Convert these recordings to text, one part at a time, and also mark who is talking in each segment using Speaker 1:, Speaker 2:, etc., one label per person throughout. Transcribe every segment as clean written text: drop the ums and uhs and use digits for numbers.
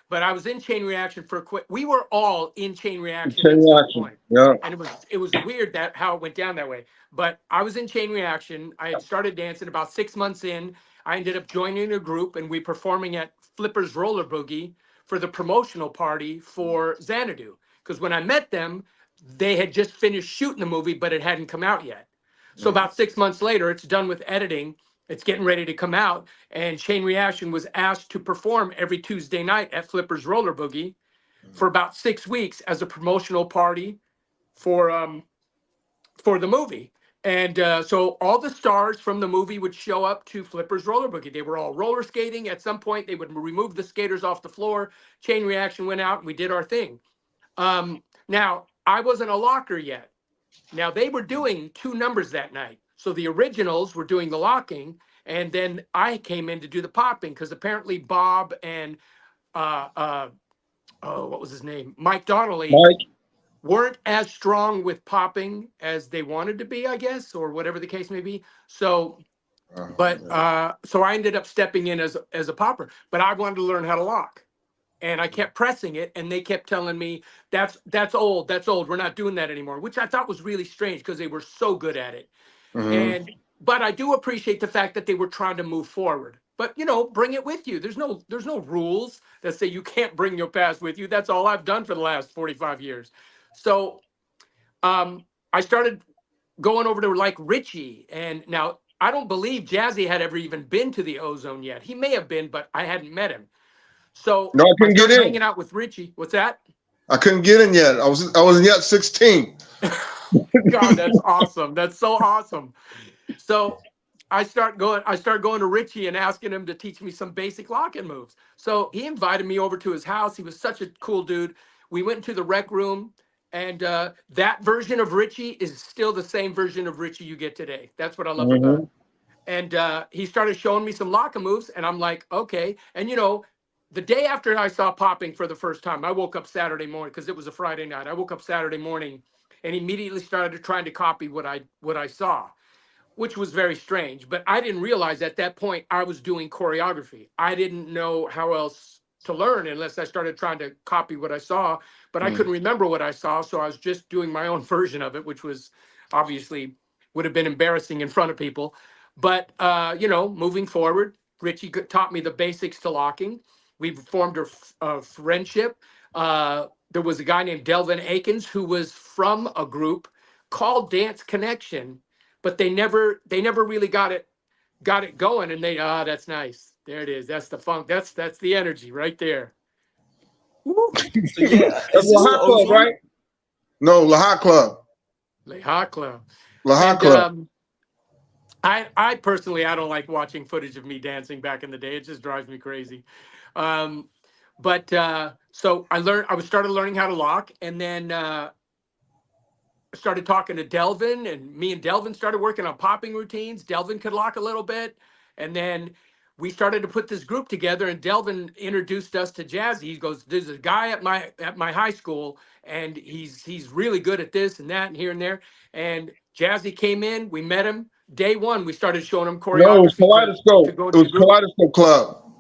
Speaker 1: but I was in Chain Reaction for a quick. We were all in Chain Reaction
Speaker 2: Chain
Speaker 1: at some
Speaker 2: reaction.
Speaker 1: point,
Speaker 2: Yeah.
Speaker 1: and it was weird that how it went down that way. But I was in Chain Reaction. I had started dancing about 6 months in. I ended up joining a group, and we performing at Flipper's Roller Boogie for the promotional party for Xanadu. Because when I met them, they had just finished shooting the movie, but it hadn't come out yet. So
Speaker 2: Mm.
Speaker 1: about 6 months later, it's done with editing. It's getting ready to come out, and Chain Reaction was asked to perform every Tuesday night at Flipper's Roller Boogie for about 6 weeks as a promotional party for the movie. And so all the stars from the movie would show up to Flipper's Roller Boogie. They were all roller skating. At some point, they would remove the skaters off the floor. Chain Reaction went out, and we did our thing. Now, I wasn't a locker yet. Now, they were doing two numbers that night. So the originals were doing the locking, and then I came in to do the popping because apparently Bob and uh, uh, oh, what was his name? Mike Donnelly
Speaker 2: Mike.
Speaker 1: weren't as strong with popping as they wanted to be, I guess, or whatever the case may be. So, but
Speaker 2: Yeah.
Speaker 1: so I ended up stepping in as a popper, but I wanted to learn how to lock. And I kept pressing it, and they kept telling me that's old, that's old. We're not doing that anymore, which I thought was really strange because they were so good at it.
Speaker 2: Hmm.
Speaker 1: And but I do appreciate the fact that they were trying to move forward. But bring it with you. There's no rules that say you can't bring your past with you. That's all I've done for the last 45 years. So I started going over to like Richie, and now I don't believe Jazzy had ever even been to the Ozone yet. He may have been, but I hadn't met him. So
Speaker 2: No, I
Speaker 1: I
Speaker 2: couldn't get
Speaker 1: started
Speaker 2: in.
Speaker 1: hanging out with Richie. What's that?
Speaker 2: I couldn't get in yet. I wasn't yet 16.
Speaker 1: God, that's awesome. That's so awesome. So I start going to Richie and asking him to teach me some basic locking moves. So he invited me over to his house. He was such a cool dude. We went into the rec room, and that version of Richie is still the same version of Richie you get today. That's what I love about
Speaker 2: Hmm.
Speaker 1: it. And he started showing me some locking moves, and I'm like, okay. And the day after I saw popping for the first time, I woke up Saturday morning because it was a Friday night. I woke up Saturday morning and immediately started trying to copy what I saw, which was very strange. But I didn't realize at that point I was doing choreography. I didn't know how else to learn unless I started trying to copy what I saw. But I couldn't remember what I saw, so I was just doing my own version of it, which was obviously would have been embarrassing in front of people. But moving forward, Richie taught me the basics to locking. We formed a friendship. There was a guy named Delvin Akins who was from a group called Dance Connection, but they never really got it going. And that's nice. There it is. That's the funk. That's the energy right there. Woo,
Speaker 3: So yeah,
Speaker 2: That's
Speaker 3: is
Speaker 2: La
Speaker 3: this the
Speaker 2: Hot Club,
Speaker 3: ozone?
Speaker 2: right? No, La Hot Club.
Speaker 1: Le Hot Club.
Speaker 2: La Hot
Speaker 1: And
Speaker 2: Club.
Speaker 1: I personally, I don't like watching footage of me dancing back in the day. It just drives me crazy. Um, but so I started learning how to lock, and then started talking to Delvin, and me and Delvin started working on popping routines. Delvin could lock a little bit, and then we started to put this group together. And Delvin introduced us to Jazzy. He goes, "There's a guy at my high school, and he's really good at this and that and here and there." And Jazzy came in. We met him day one. We started showing him
Speaker 2: No, it was
Speaker 1: choreography to
Speaker 2: Kaleidoscope.
Speaker 1: go
Speaker 2: It
Speaker 1: to the
Speaker 2: was
Speaker 1: group.
Speaker 2: Kaleidoscope Club.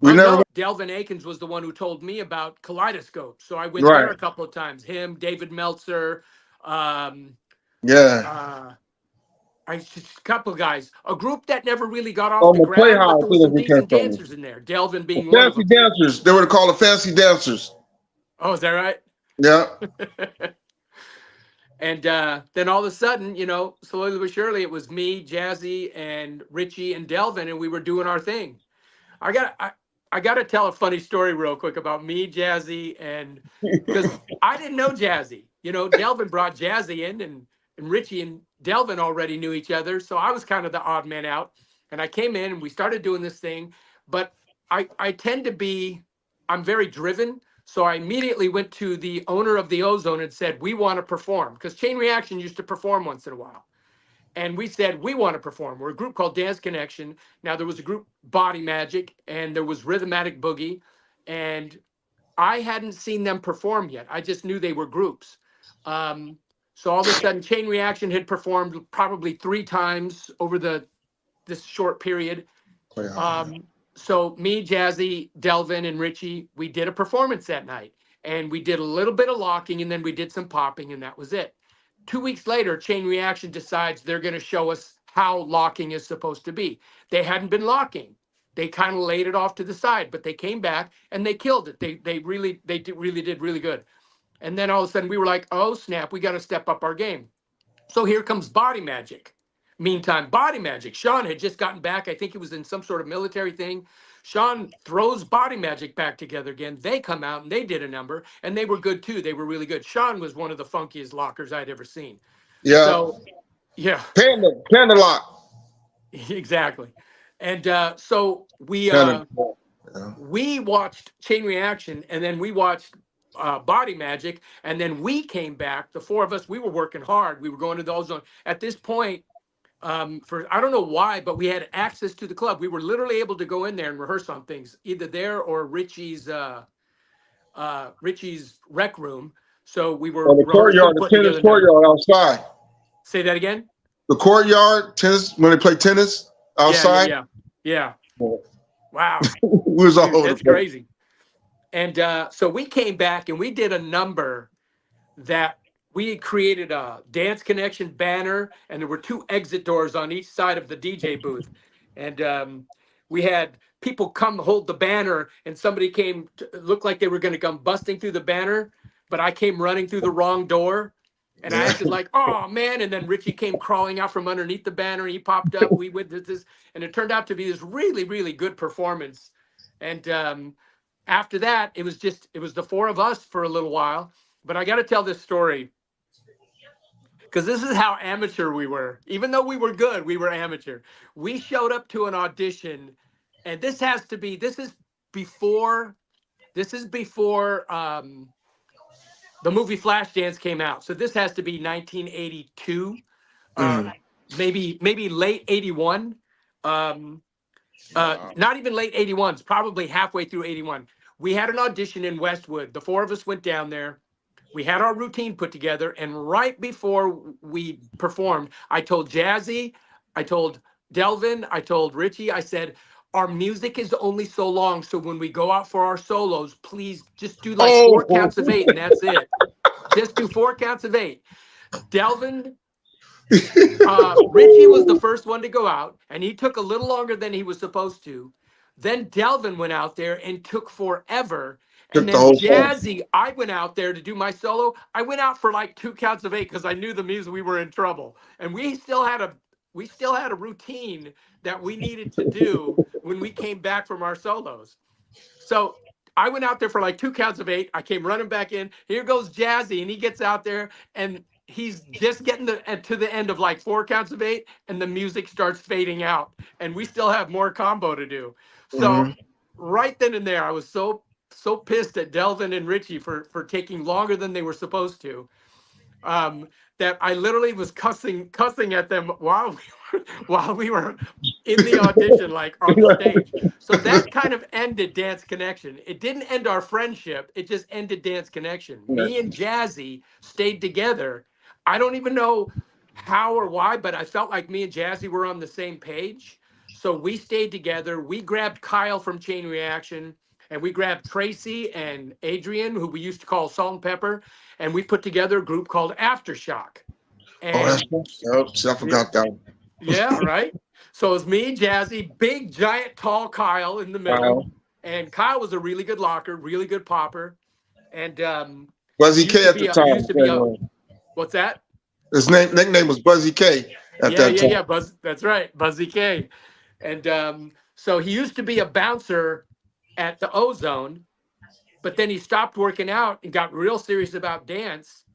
Speaker 2: We
Speaker 1: Oh
Speaker 2: never
Speaker 1: no,
Speaker 2: went.
Speaker 1: Delvin Akins was the one who told me about Kaleidoscope. So I went there
Speaker 2: Right.
Speaker 1: a couple of times. Him, David Meltzer, um,
Speaker 2: Yeah.
Speaker 1: uh, just a couple of guys, a group that never really got off
Speaker 2: On
Speaker 1: the
Speaker 2: the
Speaker 1: ground, but
Speaker 2: Playhouse,
Speaker 1: there
Speaker 2: I
Speaker 1: was
Speaker 2: think
Speaker 1: some
Speaker 2: we came
Speaker 1: decent
Speaker 2: from.
Speaker 1: dancers in there. Delvin
Speaker 2: The
Speaker 1: being one of
Speaker 2: Fancy
Speaker 1: them.
Speaker 2: Dancers. They were called the Fancy Dancers.
Speaker 1: Oh, is that right?
Speaker 2: Yeah.
Speaker 1: And then all of a sudden, slowly but surely, it was me, Jazzy, and Richie and Delvin, and we were doing our thing. I got to tell a funny story real quick about me, Jazzy, and because I didn't know Jazzy. Delvin brought Jazzy in, and Richie and Delvin already knew each other, so I was kind of the odd man out. And I came in, and we started doing this thing. But I tend to be, I'm very driven. So I immediately went to the owner of the Ozone and said, "We want to perform," because Chain Reaction used to perform once in a while. And we said, "We want to perform." We're a group called Dance Connection. Now, there was a group, Body Magic, and there was Rhythmatic Boogie. And I hadn't seen them perform yet. I just knew they were groups. Um, so all of a sudden, Chain Reaction had performed probably 3 times over this short period.
Speaker 2: Playhouse.
Speaker 1: Um, so me, Jazzy, Delvin, and Richie, we did a performance that night, and we did a little bit of locking, and then we did some popping, and that was it. 2 weeks later, Chain Reaction decides they're going to show us how locking is supposed to be. They hadn't been locking. They kind of laid it off to the side, but they came back and they killed it. Really did really good. And then all of a sudden we were like, oh snap, we got to step up our game. So here comes Body Magic. Meantime, Body Magic. Sean had just gotten back. I think he was in some sort of military thing. Sean throws Body Magic back together again. They come out and they did a number, and they were good too. They were really good. Sean was one of the funkiest lockers I'd ever seen.
Speaker 2: Yeah.
Speaker 1: So, yeah,
Speaker 2: Panda lock.
Speaker 1: exactly. And so
Speaker 2: Panda. Yeah.
Speaker 1: we watched Chain Reaction, and then we watched Body Magic, and then we came back. The four of us, we were working hard. We were going to the ozone. At this point, for I don't know why, but we had access to the club. We were literally able to go in there and rehearse on things, either there or Richie's rec room. So we were
Speaker 2: Or the
Speaker 1: rehearsing,
Speaker 2: courtyard, the
Speaker 1: putting
Speaker 2: tennis
Speaker 1: together numbers.
Speaker 2: courtyard outside.
Speaker 1: Say that again.
Speaker 2: The courtyard tennis when they play tennis outside.
Speaker 1: Yeah. Wow,
Speaker 2: We was all
Speaker 1: dude,
Speaker 2: over the
Speaker 1: that's
Speaker 2: place.
Speaker 1: crazy. And so we came back and we did a number that we had created a Dance Connection banner, and there were two exit doors on each side of the DJ booth. And we had people come hold the banner, and somebody came, looked like they were going to come busting through the banner, but I came running through the wrong door. And I
Speaker 2: Yeah.
Speaker 1: acted like, oh man. And then Richie came crawling out from underneath the banner. And he popped up. We went to this, and it turned out to be this really, really good performance. And after that, it was the four of us for a little while. But I got to tell this story because this is how amateur we were. Even though we were good, we were amateur. We showed up to an audition, and this is before the movie Flashdance came out. So this has to be 1982, uh,
Speaker 2: Mm.
Speaker 1: maybe late 81.
Speaker 2: Wow.
Speaker 1: Not even late 81. It's probably halfway through 81. We had an audition in Westwood. The four of us went down there. We had our routine put together, and right before we performed, I told Jazzy, I told Delvin, I told Richie, I said, our music is only so long, so when we go out for our solos, please just do like four
Speaker 2: Oh.
Speaker 1: counts of eight, and that's it. Just do four counts of eight. Delvin, Richie was the first one to go out, and he took a little longer than he was supposed to. Then Delvin went out there and took forever. And
Speaker 2: Took the
Speaker 1: then
Speaker 2: whole song.
Speaker 1: Jazzy, I went out there to do my solo. I went out for like two counts of eight because I knew the music we were in trouble. And we still had a routine that we needed to do when we came back from our solos. So I went out there for like two counts of eight. I came running back in. Here goes Jazzy, and he gets out there, and he's just getting to the end of like four counts of eight, and the music starts fading out, and we still have more combo to do. So
Speaker 2: Hmm.
Speaker 1: right then and there, I was so pissed at Delvin and Richie for taking longer than they were supposed to. Um, that I literally was cussing at them while we were in the audition, like on the stage. So that kind of ended Dance Connection. It didn't end our friendship. It just ended Dance Connection. Me and Jazzy stayed together. I don't even know how or why, but I felt like me and Jazzy were on the same page. So we stayed together. We grabbed Kyle from Chain Reaction, and we grabbed Tracy and Adrian, who we used to call Salt and Pepper, and we put together a group called Aftershock.
Speaker 2: Oh, that's
Speaker 1: And
Speaker 2: oh, see, I
Speaker 1: yeah,
Speaker 2: forgot that one.
Speaker 1: yeah, right. So it was me, Jazzy, big, giant, tall Kyle in the middle,
Speaker 2: Wow.
Speaker 1: and Kyle was a really good locker, really good popper, and
Speaker 2: Buzzy K at the
Speaker 1: he
Speaker 2: time.
Speaker 1: used to be a what's that?
Speaker 2: His nickname was Buzzy K at
Speaker 1: Yeah,
Speaker 2: that
Speaker 1: yeah,
Speaker 2: time.
Speaker 1: yeah, Buzz. That's right, Buzzy K. And so he used to be a bouncer at the Ozone, but then he stopped working out and got real serious about dance.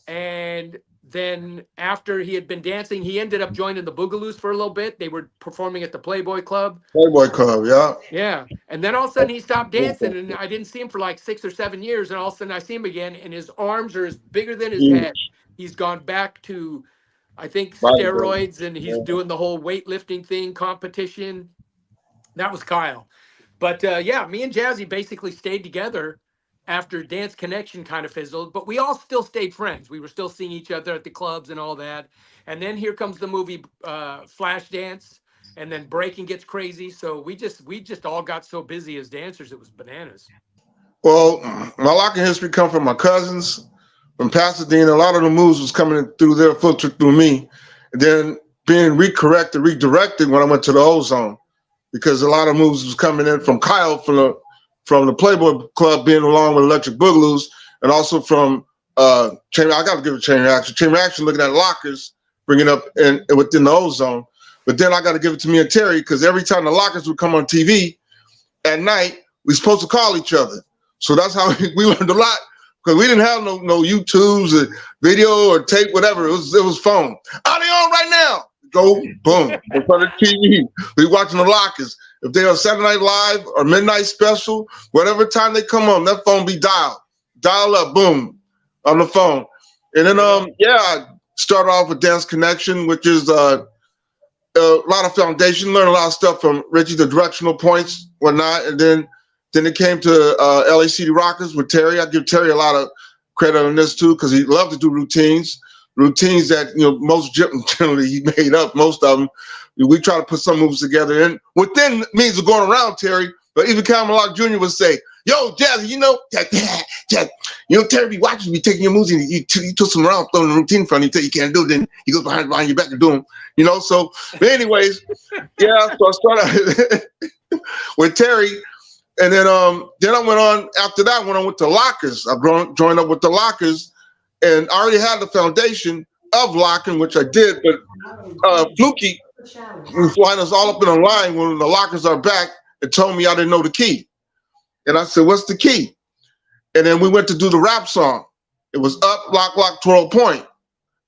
Speaker 1: And then after he had been dancing, he ended up joining the Boogaloos for a little bit. They were performing at the Playboy Club.
Speaker 2: Playboy Club, yeah.
Speaker 1: Yeah. And then all of a sudden he stopped dancing, and I didn't see him for like 6 or 7 years. And all of a sudden I see him again, and his arms are as bigger than his head.
Speaker 2: Huge
Speaker 1: He's gone back to, I think,
Speaker 2: bodybuilder.
Speaker 1: steroids, and he's
Speaker 2: Yeah.
Speaker 1: doing the whole weightlifting thing, competition. That was Kyle. But yeah, me and Jazzy basically stayed together after Dance Connection kind of fizzled, but we all still stayed friends. We were still seeing each other at the clubs and all that. And then here comes the movie Flashdance. and then breaking gets crazy. So we just all got so busy as dancers, it was bananas.
Speaker 2: Well, my locking history come from my cousins from Pasadena. A lot of the moves was coming through their filter through me, and then being redirected when I went to the ozone because a lot of moves was coming in from Kyle from the Playboy Club being along with Electric Boogaloo's, and also from Chain. I got to give it Chain Reaction. Chain Reaction looking at lockers, bringing up in within the ozone. But then I got to give it to me and Terry because every time the lockers would come on TV at night, we supposed to call each other. So that's how we learned a lot because we didn't have no YouTubes or video or tape, whatever. It was phone. Are they on right now? Go boom in front of the TV. We watching the lockers. If they're on Saturday Night Live or Midnight Special, whatever time they come on, that phone be dial up, boom, on the phone. And then I started off with Dance Connection, which is a lot of foundation. Learned a lot of stuff from Richie, the directional points, whatnot, and then it came to LACD Rockers with Terry. I give Terry a lot of credit on this too because he loved to do routines that most generally he made up most of them. We try to put some moves together, and within means of going around Terry. But even Camelot Jr. would say, "Yo, Jazzy, Terry be watching me taking your moves, and you twist them around, throwing the routine in front of you, tell you can't do it. Then he goes behind your back and do them, So, but anyways, yeah. So I started with Terry. And then I went on after that. When I went to Lockers, I joined up with the Lockers, and I already had the foundation of locking, which I did. But Fluky was flying us all up in a line when the Lockers are back and told me I didn't know the key. And I said, "What's the key?" And then we went to do the rap song. It was up, lock, twirl, point.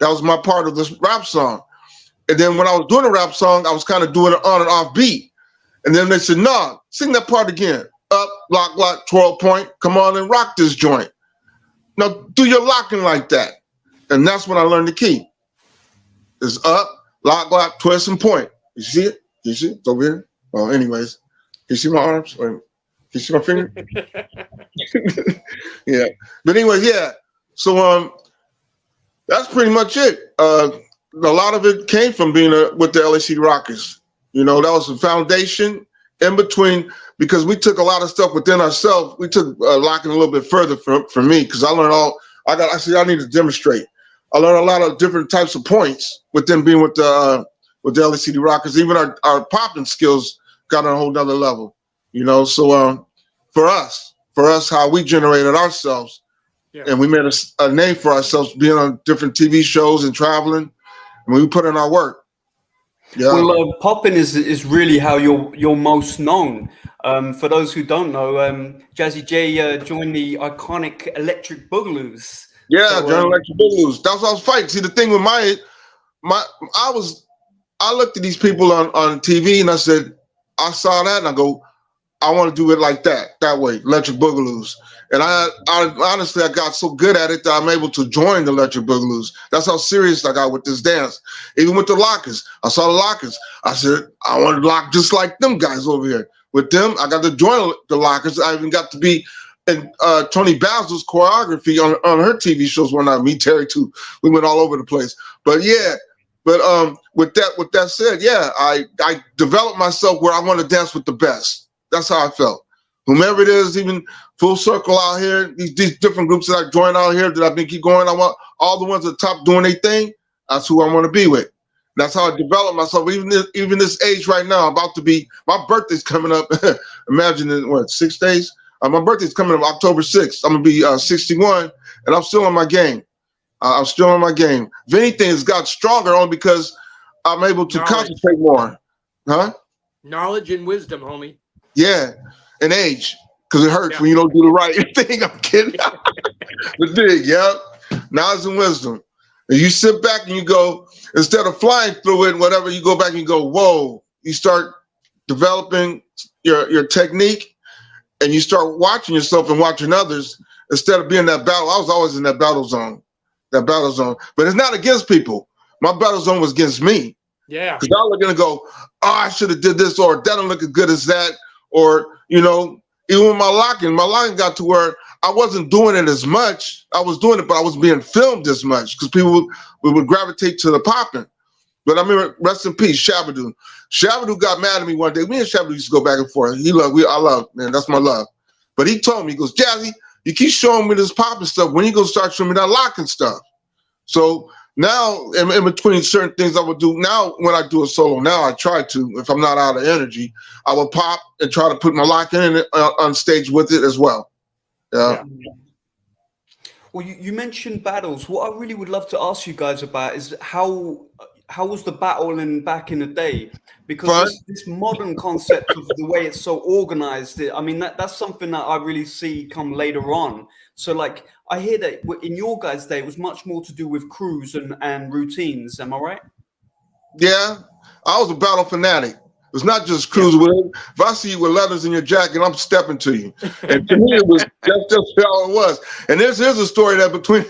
Speaker 2: That was my part of this rap song. And then when I was doing the rap song, I was kind of doing it on and off beat. And then they said, "No, sing that part again. Up, lock, twirl, point. Come on and rock this joint. Now do your locking like that." And that's when I learned the key. It's up, lock, twist, and point. You see it? You see it? It's over here. Well, anyways, you see my arms? Or you see my finger? Yeah. But anyways, yeah. So that's pretty much it. A lot of it came from being with the LACD Rockers. That was the foundation in between. Because we took a lot of stuff within ourselves. We took locking a little bit further for me because I learned I need to demonstrate. I learned a lot of different types of points within being with the LACD Rockers. Even our popping skills got on a whole nother level, So for us, how we generated ourselves, and we made a name for ourselves being on different TV shows and traveling, and we put in our work. Yeah.
Speaker 3: Well, popping is really how you're most known. For those who don't know, Jazzy J joined the iconic Electric Boogaloos.
Speaker 2: Yeah, joined Electric Boogaloo's. That's what I was fighting. See, the thing with I looked at these people on TV and I said, I saw that and I go, I want to do it like that way, Electric Boogaloos. And I honestly, I got so good at it that I'm able to join the Electric Boogaloos. That's how serious I got with this dance. Even with the Lockers, I saw the Lockers. I said, I want to lock just like them guys over here. With them, I got to join the Lockers. I even got to be in Tony Basil's choreography on her TV shows one night. Me, Terry, too. We went all over the place. But yeah, with that said, yeah, I developed myself where I want to dance with the best. That's how I felt. Whomever it is, even Full Circle out here, these different groups that I joined out here that I've been keep going. I want all the ones at the top doing their thing. That's who I want to be with. That's how I develop myself. Even this age right now, I'm about to be. My birthday's coming up. Imagine in 6 days. My birthday's coming up October 6th. I'm gonna be 61, and I'm still on my game. I'm still on my game. If anything, it's got stronger on because I'm able to concentrate more. Huh?
Speaker 1: Knowledge and wisdom, homie.
Speaker 2: Yeah, and age, because it hurts when you don't do the right thing. I'm kidding. But dig, yeah. Knowledge and wisdom. And you sit back and you go, instead of flying through it and whatever, you go back and you go, whoa. You start developing your technique and you start watching yourself and watching others instead of being that battle. I was always in that battle zone. But it's not against people. My battle zone was against me.
Speaker 1: Yeah.
Speaker 2: Because I was going to go, oh, I should have did this, or that don't look as good as that. Or, even with my locking got to where I wasn't doing it as much. I was doing it, but I was being filmed as much because people would gravitate to the popping. But I remember, rest in peace, Shabadoo. Shabadoo got mad at me one day. Me and Shabadoo used to go back and forth. I love, man, that's my love. But he told me, he goes, Jazzy, you keep showing me this popping stuff. When you gonna start showing me that locking stuff? So now, in between certain things I would do, now when I do a solo, now I try to, if I'm not out of energy, I will pop and try to put my locking in on stage with it as well. Yeah.
Speaker 3: Well, you mentioned battles. What I really would love to ask you guys about is how was the battling back in the day? Because this modern concept of the way it's so organized, I mean, that's something that I really see come later on. So, like, I hear that in your guys' day, it was much more to do with crews and routines. Am I right?
Speaker 2: Yeah, I was a battle fanatic. It's not just cruising with it. If I see you with leathers in your jacket, I'm stepping to you. And to me, it was just how it was. And here's a story that between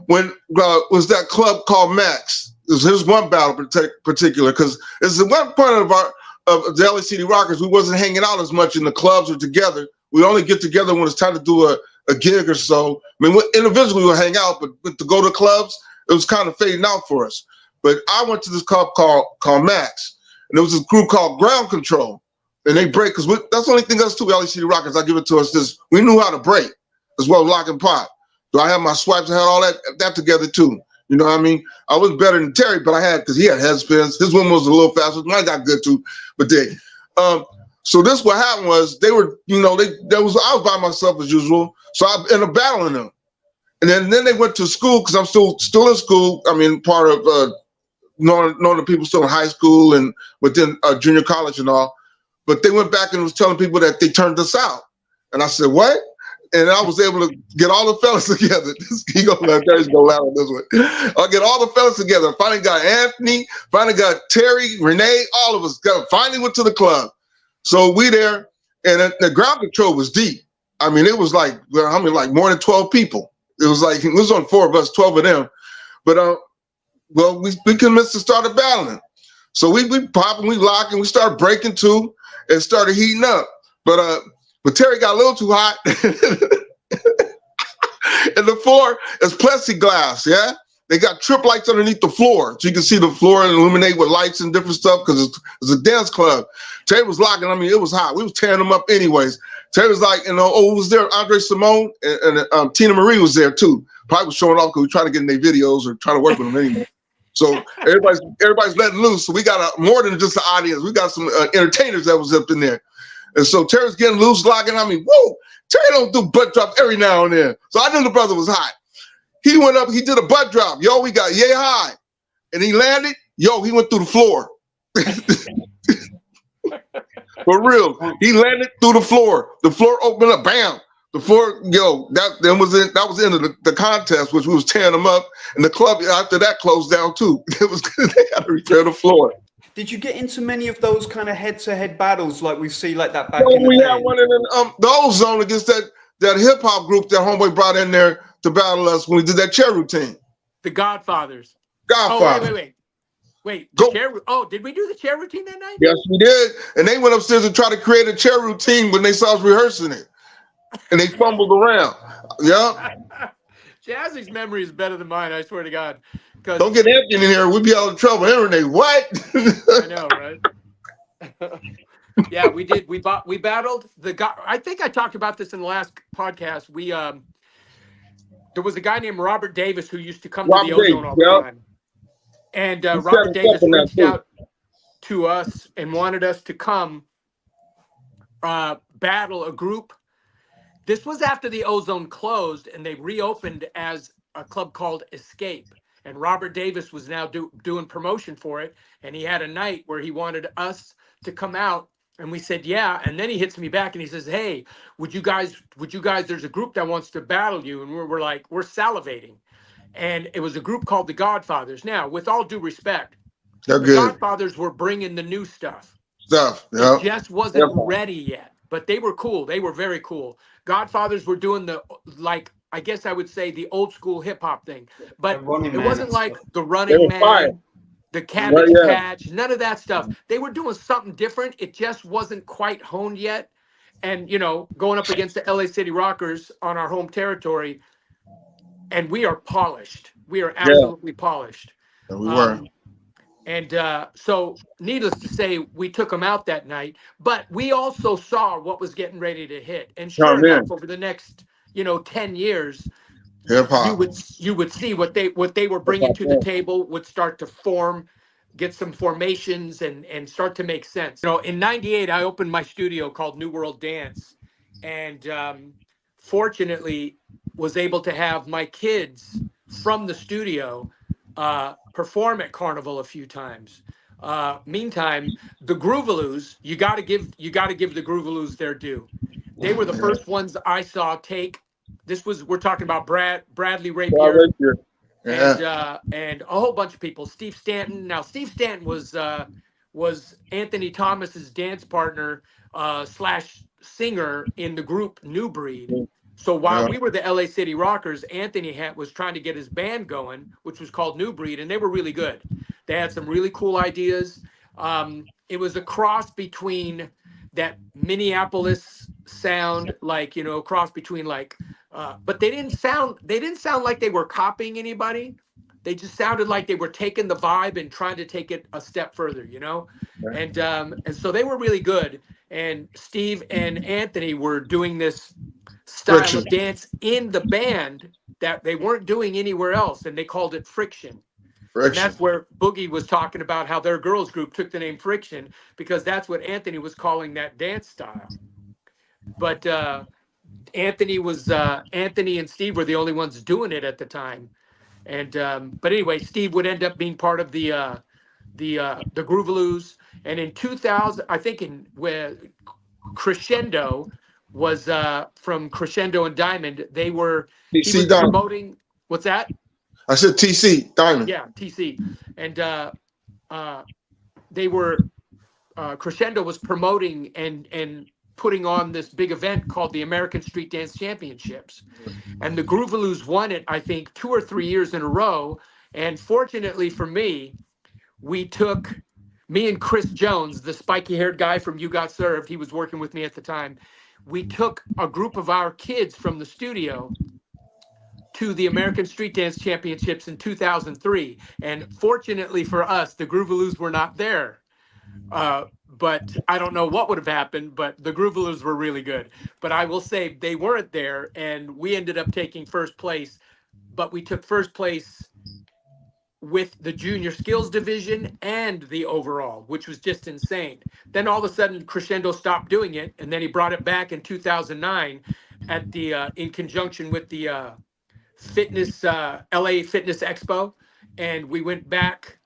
Speaker 2: when was that club called Max. Here's one battle particular, because it's the one point of the LA City Rockers. We wasn't hanging out as much in the clubs or together. We only get together when it's time to do a gig or so. I mean, individually we'll hang out, but to go to clubs, it was kind of fading out for us. But I went to this club called Max. And there was this group called Ground Control. And they break, because that's the only thing us two LA City Rockers, I give it to us, this, we knew how to break as well as lock and pop. So I had my swipes, I had all that together too. You know what I mean? I was better than Terry, but because he had head spins. His one was a little faster. Mine got good too. But so this what happened was I was by myself as usual. So I ended up battling them. And then they went to school, because I'm still in school. I mean, part of knowing the people still in high school and within junior college and all. But they went back and was telling people that they turned us out. And I said, what? And I was able to get all the fellas together. He gonna let Terry's go loud on this one. I'll get all the fellas together. Finally got Anthony, finally got Terry, Renee, all of us finally went to the club. So we there, and the Ground Control was deep. I mean, it was like more than 12 people. It was on 4 of us, 12 of them. But well, we convinced to start battling. So we pop and we lock and we started breaking too and started heating up. But Terry got a little too hot. And the floor is plexiglass, yeah? They got trip lights underneath the floor. So you can see the floor and illuminate with lights and different stuff, because it's a dance club. Terry was locking. I mean, it was hot. We was tearing them up anyways. Terry was like, who was there? Andre Simone and Tina Marie was there too. Probably was showing off because we trying to get in their videos or trying to work with them anyway. So everybody's letting loose. So we got more than just the audience. We got some entertainers that was up in there. And so Terry's getting loose, locking on me. Whoa, Terry don't do butt drop every now and then. So I knew the brother was hot. He went up, he did a butt drop. Yo, we got yay high. And he landed. Yo, he went through the floor. For real. He landed through the floor. The floor opened up, bam. The floor, that was the end of the contest, which we was tearing them up. And the club after that closed down too. They had to repair the floor.
Speaker 3: Did you get into many of those kind of head-to-head battles like we see like that back in the day?
Speaker 2: We had one in the Ozone against that hip-hop group that homeboy brought in there to battle us when we did that chair routine.
Speaker 1: The Godfathers.
Speaker 2: Godfather.
Speaker 1: Oh, wait. Did we do the chair routine that night?
Speaker 2: Yes, we did. And they went upstairs and tried to create a chair routine when they saw us rehearsing it. And they fumbled around. Yeah.
Speaker 1: Jazzy's memory is better than mine, I swear to God.
Speaker 2: Don't get Anthony in here. We'd be out of trouble. Renee, what?
Speaker 1: I know, right? Yeah, we did. We battled the guy. I think I talked about this in the last podcast. There was a guy named Robert Davis who used to come to the Ozone all the time. And Robert Davis reached out to us and wanted us to come battle a group. This was after the Ozone closed and they reopened as a club called Escape. And Robert Davis was now doing promotion for it. And he had a night where he wanted us to come out. And we said, yeah. And then he hits me back and he says, hey, would you guys, there's a group that wants to battle you. And we're salivating. And it was a group called the Godfathers. Now, with all due respect, the Godfathers were bringing the new stuff. It just wasn't ready yet. But they were cool. They were very cool. Godfathers were doing I guess I would say the old school hip hop thing, but it wasn't like the Running Man, the Cabbage Patch, none of that stuff. They were doing something different. It just wasn't quite honed yet. And, going up against the LA City Rockers on our home territory, and we are polished. We are absolutely polished.
Speaker 2: And we were.
Speaker 1: And so, needless to say, we took them out that night. But we also saw what was getting ready to hit. And
Speaker 2: Oh
Speaker 1: sure enough,
Speaker 2: man,
Speaker 1: over the next 10 years,
Speaker 2: hip
Speaker 1: you
Speaker 2: hop.
Speaker 1: would see what they were bringing to the table would start to form, get some formations, and start to make sense. In '98, I opened my studio called New World Dance, and fortunately was able to have my kids from the studio perform at Carnival a few times. Meantime, the Groovaloos, you got to give the Groovaloos their due. They were the first ones I saw take. We're talking about Bradley Rapier
Speaker 2: Yeah,
Speaker 1: and a whole bunch of people. Steve Stanton. Now, Steve Stanton was Anthony Thomas's dance partner slash singer in the group New Breed. So while
Speaker 2: yeah.
Speaker 1: we were the LA City Rockers, Anthony was trying to get his band going, which was called New Breed, and they were really good. They had some really cool ideas. It was a cross between that Minneapolis sound, like a cross between but they didn't sound like they were copying anybody. They just sounded like they were taking the vibe and trying to take it a step further. And so they were really good. And Steve and Anthony were doing this style
Speaker 2: Friction,
Speaker 1: of dance in the band that they weren't doing anywhere else, and they called it Friction. And
Speaker 2: friction.
Speaker 1: that's where Boogie was talking about how their girls group took the name Friction, because that's what Anthony was calling that dance style. But Anthony and Steve were the only ones doing it at the time. And but anyway, Steve would end up being part of the Groovaloos. And in 2000, I think in where Crescendo was from Crescendo and Diamond, he
Speaker 2: TC
Speaker 1: was
Speaker 2: Diamond.
Speaker 1: promoting. What's that?
Speaker 2: I said TC Diamond.
Speaker 1: Yeah, TC. And they were Crescendo was promoting and putting on this big event called the American Street Dance Championships. And the Groovaloos won it, I think, 2 or 3 years in a row. And fortunately for me, me and Chris Jones, the spiky haired guy from You Got Served, he was working with me at the time. We took a group of our kids from the studio to the American Street Dance Championships in 2003. And fortunately for us, the Groovaloos were not there. But I don't know what would have happened, but the Groovaloos were really good. But I will say they weren't there, and we ended up taking first place. But we took first place with the junior skills division and the overall, which was just insane. Then all of a sudden, Crescendo stopped doing it, and then he brought it back in 2009 at the in conjunction with the fitness LA Fitness Expo, and we went back,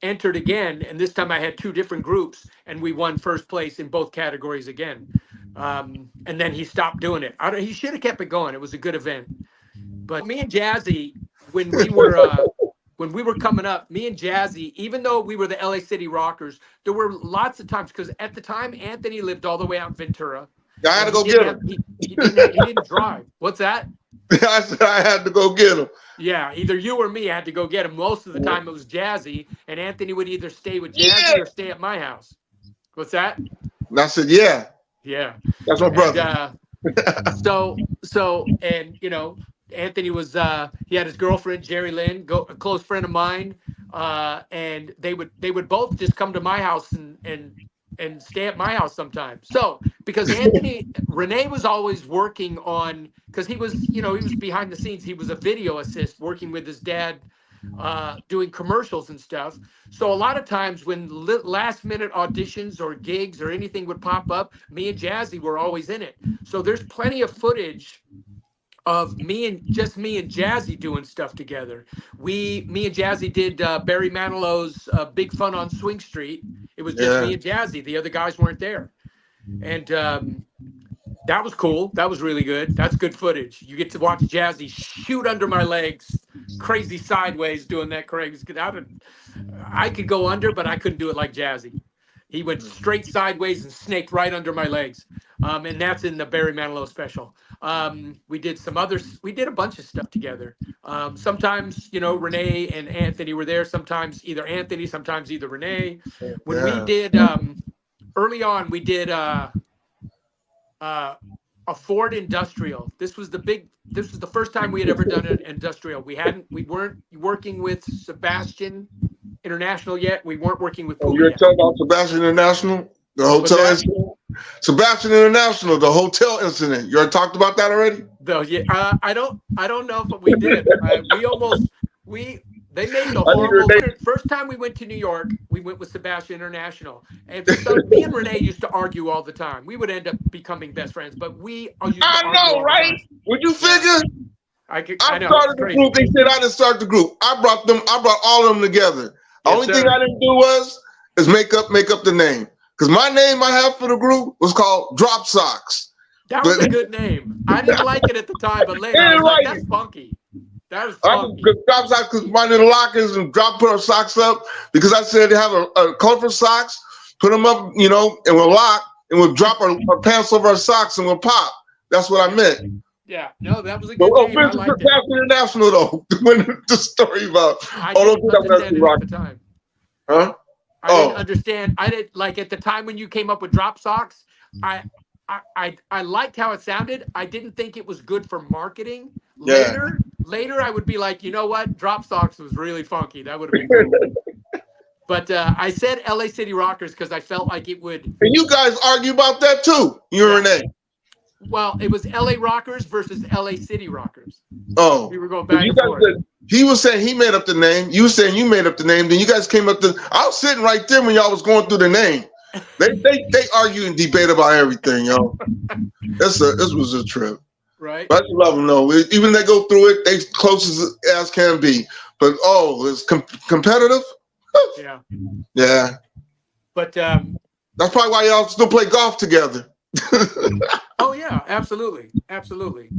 Speaker 1: entered again, and this time I had two different groups, and we won first place in both categories again. And then he stopped doing it. He should have kept it going. It was a good event. But me and Jazzy, when we were coming up, me and Jazzy, even though we were the LA City Rockers, there were lots of times, because at the time Anthony lived all the way out in Ventura.
Speaker 2: I had to
Speaker 1: And
Speaker 2: go get him.
Speaker 1: he didn't drive. What's that?
Speaker 2: I said I had to go get him.
Speaker 1: Yeah, either you or me had to go get him. Most of the time it was Jazzy, and Anthony would either stay with Jazzy or stay at my house. What's that?
Speaker 2: And I said, yeah,
Speaker 1: Yeah.
Speaker 2: that's my brother.
Speaker 1: And Anthony was he had his girlfriend Jerry Lynn, a close friend of mine, and they would both just come to my house and stay at my house sometimes. So because Renee was always working on, because he was behind the scenes. He was a video assist working with his dad, doing commercials and stuff. So a lot of times when last minute auditions or gigs or anything would pop up, me and Jazzy were always in it. So there's plenty of footage of me and Jazzy doing stuff together. Me and Jazzy did Barry Manilow's Big Fun on Swing Street. It was just me and Jazzy. The other guys weren't there. And that was cool. That was really good. That's good footage. You get to watch Jazzy shoot under my legs, crazy sideways, doing that crazy. I could go under, but I couldn't do it like Jazzy. He went straight sideways and snaked right under my legs. And that's in the Barry Manilow special. We did a bunch of stuff together. Sometimes, Renee and Anthony were there. Sometimes either Anthony, sometimes either Renee. When we did, early on, we did a Ford Industrial. This was the first time we had ever done an industrial. We weren't working with Sebastian International yet. We weren't working with
Speaker 2: Oh,
Speaker 1: Puma
Speaker 2: you're
Speaker 1: yet.
Speaker 2: talking about Sebastian International, the hotel incident. Sebastian International, the hotel incident. You already talked about that already?
Speaker 1: Though, yeah, I don't know if we did. They made the
Speaker 2: I need your
Speaker 1: horrible.
Speaker 2: name.
Speaker 1: First time we went to New York, we went with Sebastian International, and for some, me and Renee used to argue all the time. We would end up becoming best friends, but we all used to
Speaker 2: I
Speaker 1: argue
Speaker 2: know,
Speaker 1: all the
Speaker 2: right?
Speaker 1: time.
Speaker 2: Would you
Speaker 1: Yeah.
Speaker 2: figure?
Speaker 1: I
Speaker 2: I
Speaker 1: know,
Speaker 2: started
Speaker 1: it's
Speaker 2: the
Speaker 1: crazy.
Speaker 2: group. They said I didn't start the group. I brought all of them together. The
Speaker 1: Yes,
Speaker 2: only thing
Speaker 1: sir.
Speaker 2: I didn't do is make up the name. Because my name I have for the group was called Drop Socks.
Speaker 1: That was a good name. I didn't like it at the time, but later I was like, "That's funky. That was funky."
Speaker 2: Drop Socks because my little lockers and put our socks up because I said they have a colorful socks, put them up, and we'll lock and we'll drop our pants over our socks and we'll pop. That's what I meant.
Speaker 1: Yeah, no, that was a good name. I liked it.
Speaker 2: That's International though. When the story about
Speaker 1: I didn't understand it at the time.
Speaker 2: Huh?
Speaker 1: I didn't understand. I didn't like at the time when you came up with Drop Socks. I liked how it sounded. I didn't think it was good for marketing.
Speaker 2: Yeah.
Speaker 1: Later, I would be like, you know what? Drop Socks was really funky. That would have been cool. But I said LA City Rockers because I felt like it would.
Speaker 2: And you guys argue about that too. You and Renee.
Speaker 1: Well, it was LA Rockers versus LA City Rockers.
Speaker 2: Oh.
Speaker 1: We were going back and forth.
Speaker 2: He was saying he made up the name. You were saying you made up the name. Then you guys came up I was sitting right there when y'all was going through the name. They argue and debate about everything, yo. This was a trip.
Speaker 1: Right.
Speaker 2: But I just love them though. Even they go through it, they close as can be. But it's competitive.
Speaker 1: Yeah.
Speaker 2: Yeah.
Speaker 1: But
Speaker 2: that's probably why y'all still play golf together.
Speaker 1: Oh yeah, absolutely. Absolutely.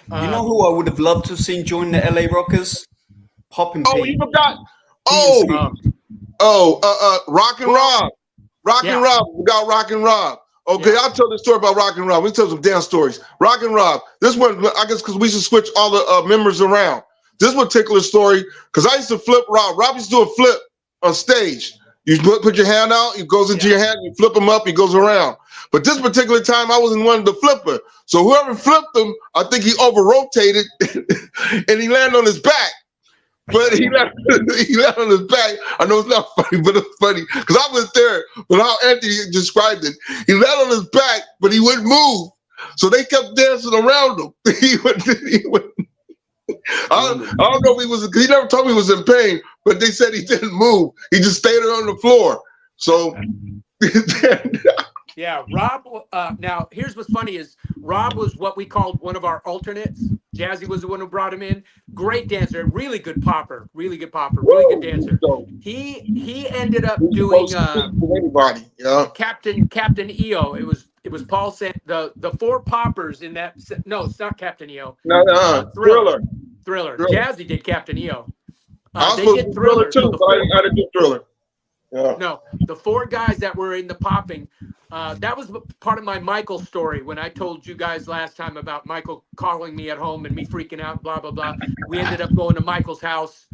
Speaker 3: You know who I would have loved to have seen join the LA Rockers? Pop and
Speaker 2: Oh,
Speaker 3: Pete.
Speaker 2: you forgot. Rock and Rob. Rock and Rob. We got Rock and Rob. Okay, I'll tell the story about Rock and Rob. We tell some dance stories. Rock and Rob. This one, I guess, because we should switch all the members around. This particular story, because I used to flip Rob. Rob used to do a flip on stage. You put your hand out, it goes into your hand, you flip him up, he goes around. But this particular time, I wasn't one of the flipper. So whoever flipped him, I think he over-rotated and he landed on his back. But he landed on his back. I know it's not funny, but it's funny. Because I was there, but how Anthony described it. He landed on his back, but he wouldn't move. So they kept dancing around him. He wouldn't. I don't know if he never told me he was in pain, but they said he didn't move. He just stayed on the floor. So
Speaker 1: yeah, Rob. Now here's what's funny is Rob was what we called one of our alternates. Jazzy was the one who brought him in. Great dancer, really good popper, really good dancer. He ended up doing
Speaker 2: anybody,
Speaker 1: Captain EO. It was Paul said the four poppers in that. No, it's not Captain EO.
Speaker 2: No, Thriller.
Speaker 1: Jazzy did Captain EO.
Speaker 2: They did Thriller too. I didn't do Thriller. Yeah.
Speaker 1: No, the four guys that were in the popping, that was part of my Michael story when I told you guys last time about Michael calling me at home and me freaking out, blah, blah, blah. We ended up going to Michael's house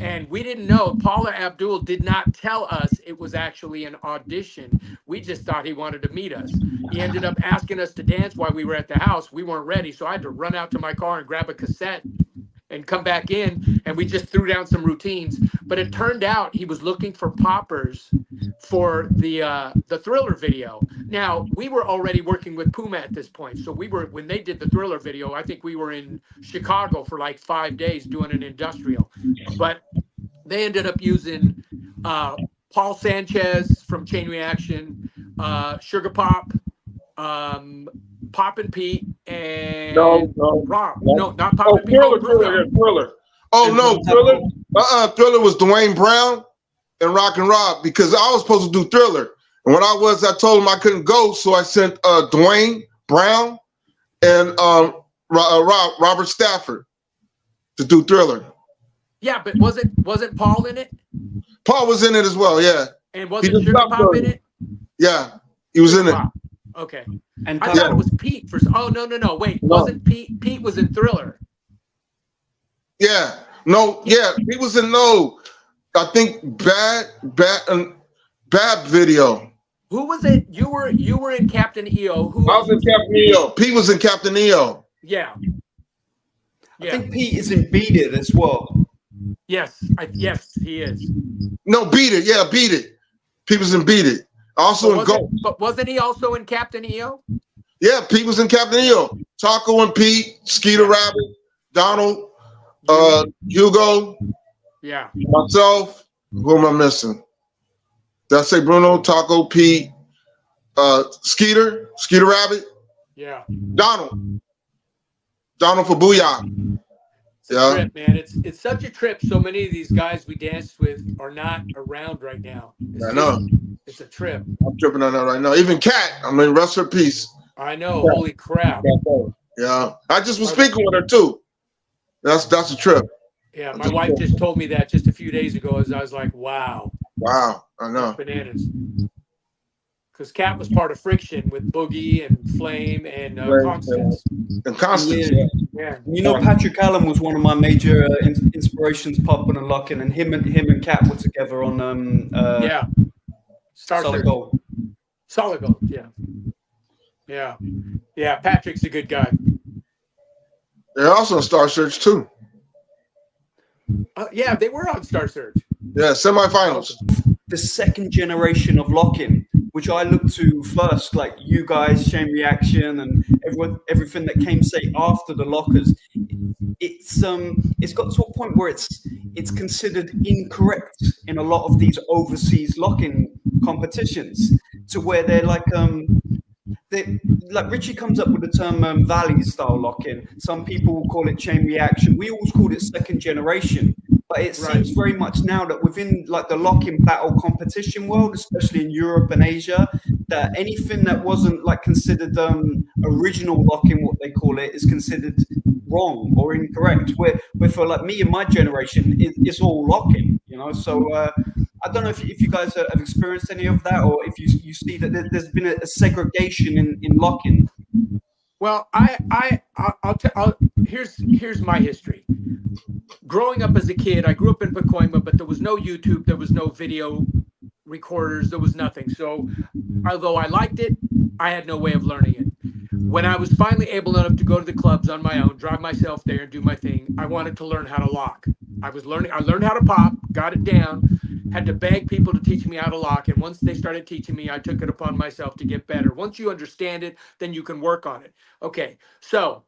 Speaker 1: and we didn't know. Paula Abdul did not tell us it was actually an audition. We just thought he wanted to meet us. He ended up asking us to dance while we were at the house. We weren't ready, so I had to run out to my car and grab a cassette and come back in, and we just threw down some routines. But it turned out he was looking for poppers for the Thriller video. Now, we were already working with Puma at this point. So when they did the Thriller video, I think we were in Chicago for like 5 days doing an industrial. But they ended up using Paul Sanchez from Chain Reaction, Sugar Pop, Pop and Pete, and Rob. No, not Pop and Pete.
Speaker 2: Thriller. Oh, no, Thriller. Thriller was Dwayne Brown and Rock and Rob because I was supposed to do Thriller. And when I told him I couldn't go, so I sent Dwayne Brown and Robert Stafford to do Thriller.
Speaker 1: Yeah, but wasn't Paul in it?
Speaker 2: Paul was in it as well, yeah.
Speaker 1: And wasn't Sugar Pop in it?
Speaker 2: Yeah, he was in it.
Speaker 1: Okay.
Speaker 3: And
Speaker 1: I thought it was Pete for. Oh no! Wait, wasn't Pete? Pete was in Thriller.
Speaker 2: Yeah. No. Yeah. He was in I think bad video.
Speaker 1: Who was it? You were in Captain EO. Who?
Speaker 2: I was in Captain EO. Pete was in Captain EO.
Speaker 1: Yeah.
Speaker 3: I think Pete is in Beat It as well.
Speaker 1: Yes, yes, he is.
Speaker 2: No, Beat It. Yeah, Beat It. Pete was in Beat It. Also in Go.
Speaker 1: But wasn't he also in Captain EO?
Speaker 2: Yeah, Pete was in Captain EO. Taco and Pete, Skeeter Rabbit, Donald, Hugo,
Speaker 1: Yeah.
Speaker 2: myself. Who am I missing? Did I say Bruno, Taco, Pete, Skeeter Rabbit,
Speaker 1: Yeah.
Speaker 2: Donald for Booyah.
Speaker 1: It's a trip, man. It's such a trip. So many of these guys we danced with are not around right now.
Speaker 2: I know.
Speaker 1: It's a trip.
Speaker 2: I'm tripping on that right now. Even Cat, I mean, rest her peace.
Speaker 1: I know. Holy crap.
Speaker 2: Yeah. I just was speaking with her too. That's a trip.
Speaker 1: Yeah, my wife just told me that just a few days ago as I was like, wow.
Speaker 2: Wow. I know.
Speaker 1: That's bananas. Because Cat was part of Friction with Boogie and Flame and Constance.
Speaker 2: And Constance.
Speaker 1: Yeah.
Speaker 3: You know, Patrick Allen was one of my major inspirations, popping and locking, and him and Cat were together on Solid Gold.
Speaker 1: Solid Gold, yeah. Yeah. Yeah, Patrick's a good guy.
Speaker 2: They're also in Star Search too.
Speaker 1: Yeah, they were on Star Search.
Speaker 2: Yeah, semifinals.
Speaker 3: The second generation of locking, which I look to first, like you guys, Chain Reaction, and everything that came say after the lockers. It's got to a point where it's considered incorrect in a lot of these overseas locking competitions, to where they're like Richie comes up with the term valley style locking. Some people will call it chain reaction. We always called it second generation. But it seems very much now that within like the locking battle competition world, especially in Europe and Asia, that anything that wasn't like considered original locking, what they call it, is considered wrong or incorrect. Where for like me and my generation, it's all locking, you know. So I don't know if you guys have experienced any of that, or if you see that there's been a segregation in locking.
Speaker 1: Well, here's my history. Growing up as a kid, I grew up in Pacoima, but there was no YouTube, there was no video recorders, there was nothing. So although I liked it, I had no way of learning it. When I was finally able enough to go to the clubs on my own, drive myself there and do my thing, I wanted to learn how to lock. I learned how to pop, got it down, had to beg people to teach me how to lock. And once they started teaching me, I took it upon myself to get better. Once you understand it, then you can work on it. Okay, so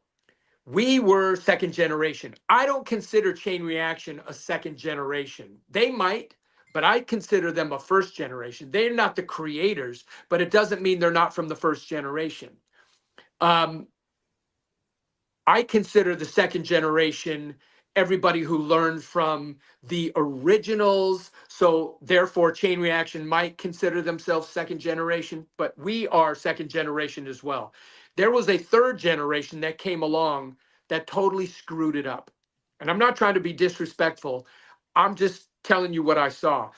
Speaker 1: we were second generation. I don't consider Chain Reaction a second generation. They might, but I consider them a first generation. They're not the creators, but it doesn't mean they're not from the first generation. I consider the second generation everybody who learned from the originals. So therefore, Chain Reaction might consider themselves second generation, but we are second generation as well. There was a third generation that came along that totally screwed it up. And I'm not trying to be disrespectful. I'm just telling you what I saw.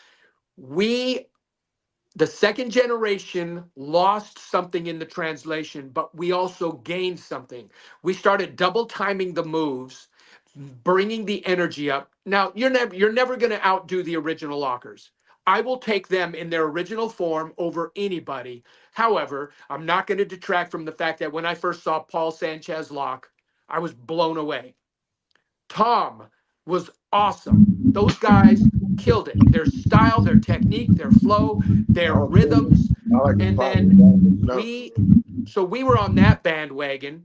Speaker 1: The second generation lost something in the translation, but we also gained something. We started double timing the moves, bringing the energy up. Now, you're never going to outdo the original lockers. I will take them in their original form over anybody. However, I'm not going to detract from the fact that when I first saw Paul Sanchez lock, I was blown away. Tom was awesome. Those guys killed it. Their style, their technique, their flow, their rhythms. And then we were on that bandwagon.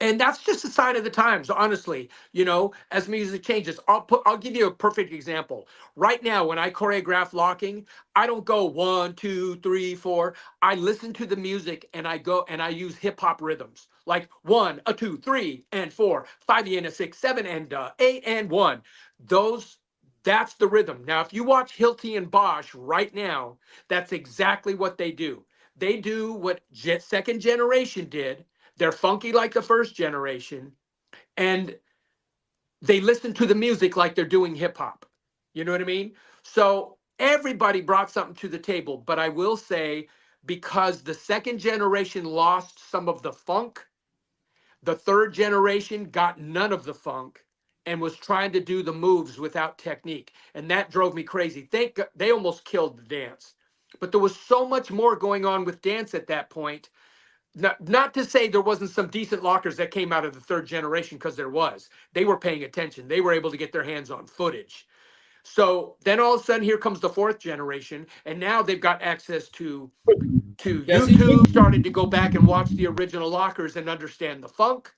Speaker 1: And that's just a sign of the times, honestly. You know, as music changes, I'll give you a perfect example. Right now, when I choreograph locking, I don't go 1, 2, 3, 4. I listen to the music and I go and I use hip hop rhythms like 1, a 2, 3, and 4, 5 and a 6, 7 and 8 and 1. That's the rhythm. Now, if you watch Hilty and Bosch right now, that's exactly what they do. They do what second generation did. They're funky like the first generation, and they listen to the music like they're doing hip hop. You know what I mean? So everybody brought something to the table, but I will say, because the second generation lost some of the funk, the third generation got none of the funk and was trying to do the moves without technique. And that drove me crazy. They almost killed the dance. But there was so much more going on with dance at that point. not to say there wasn't some decent lockers that came out of the third generation, because there was. They were paying attention. They were able to get their hands on footage. So then all of a sudden, here comes the fourth generation, and now they've got access to
Speaker 3: Jazzy?
Speaker 1: YouTube, started to go back and watch the original lockers and understand the funk.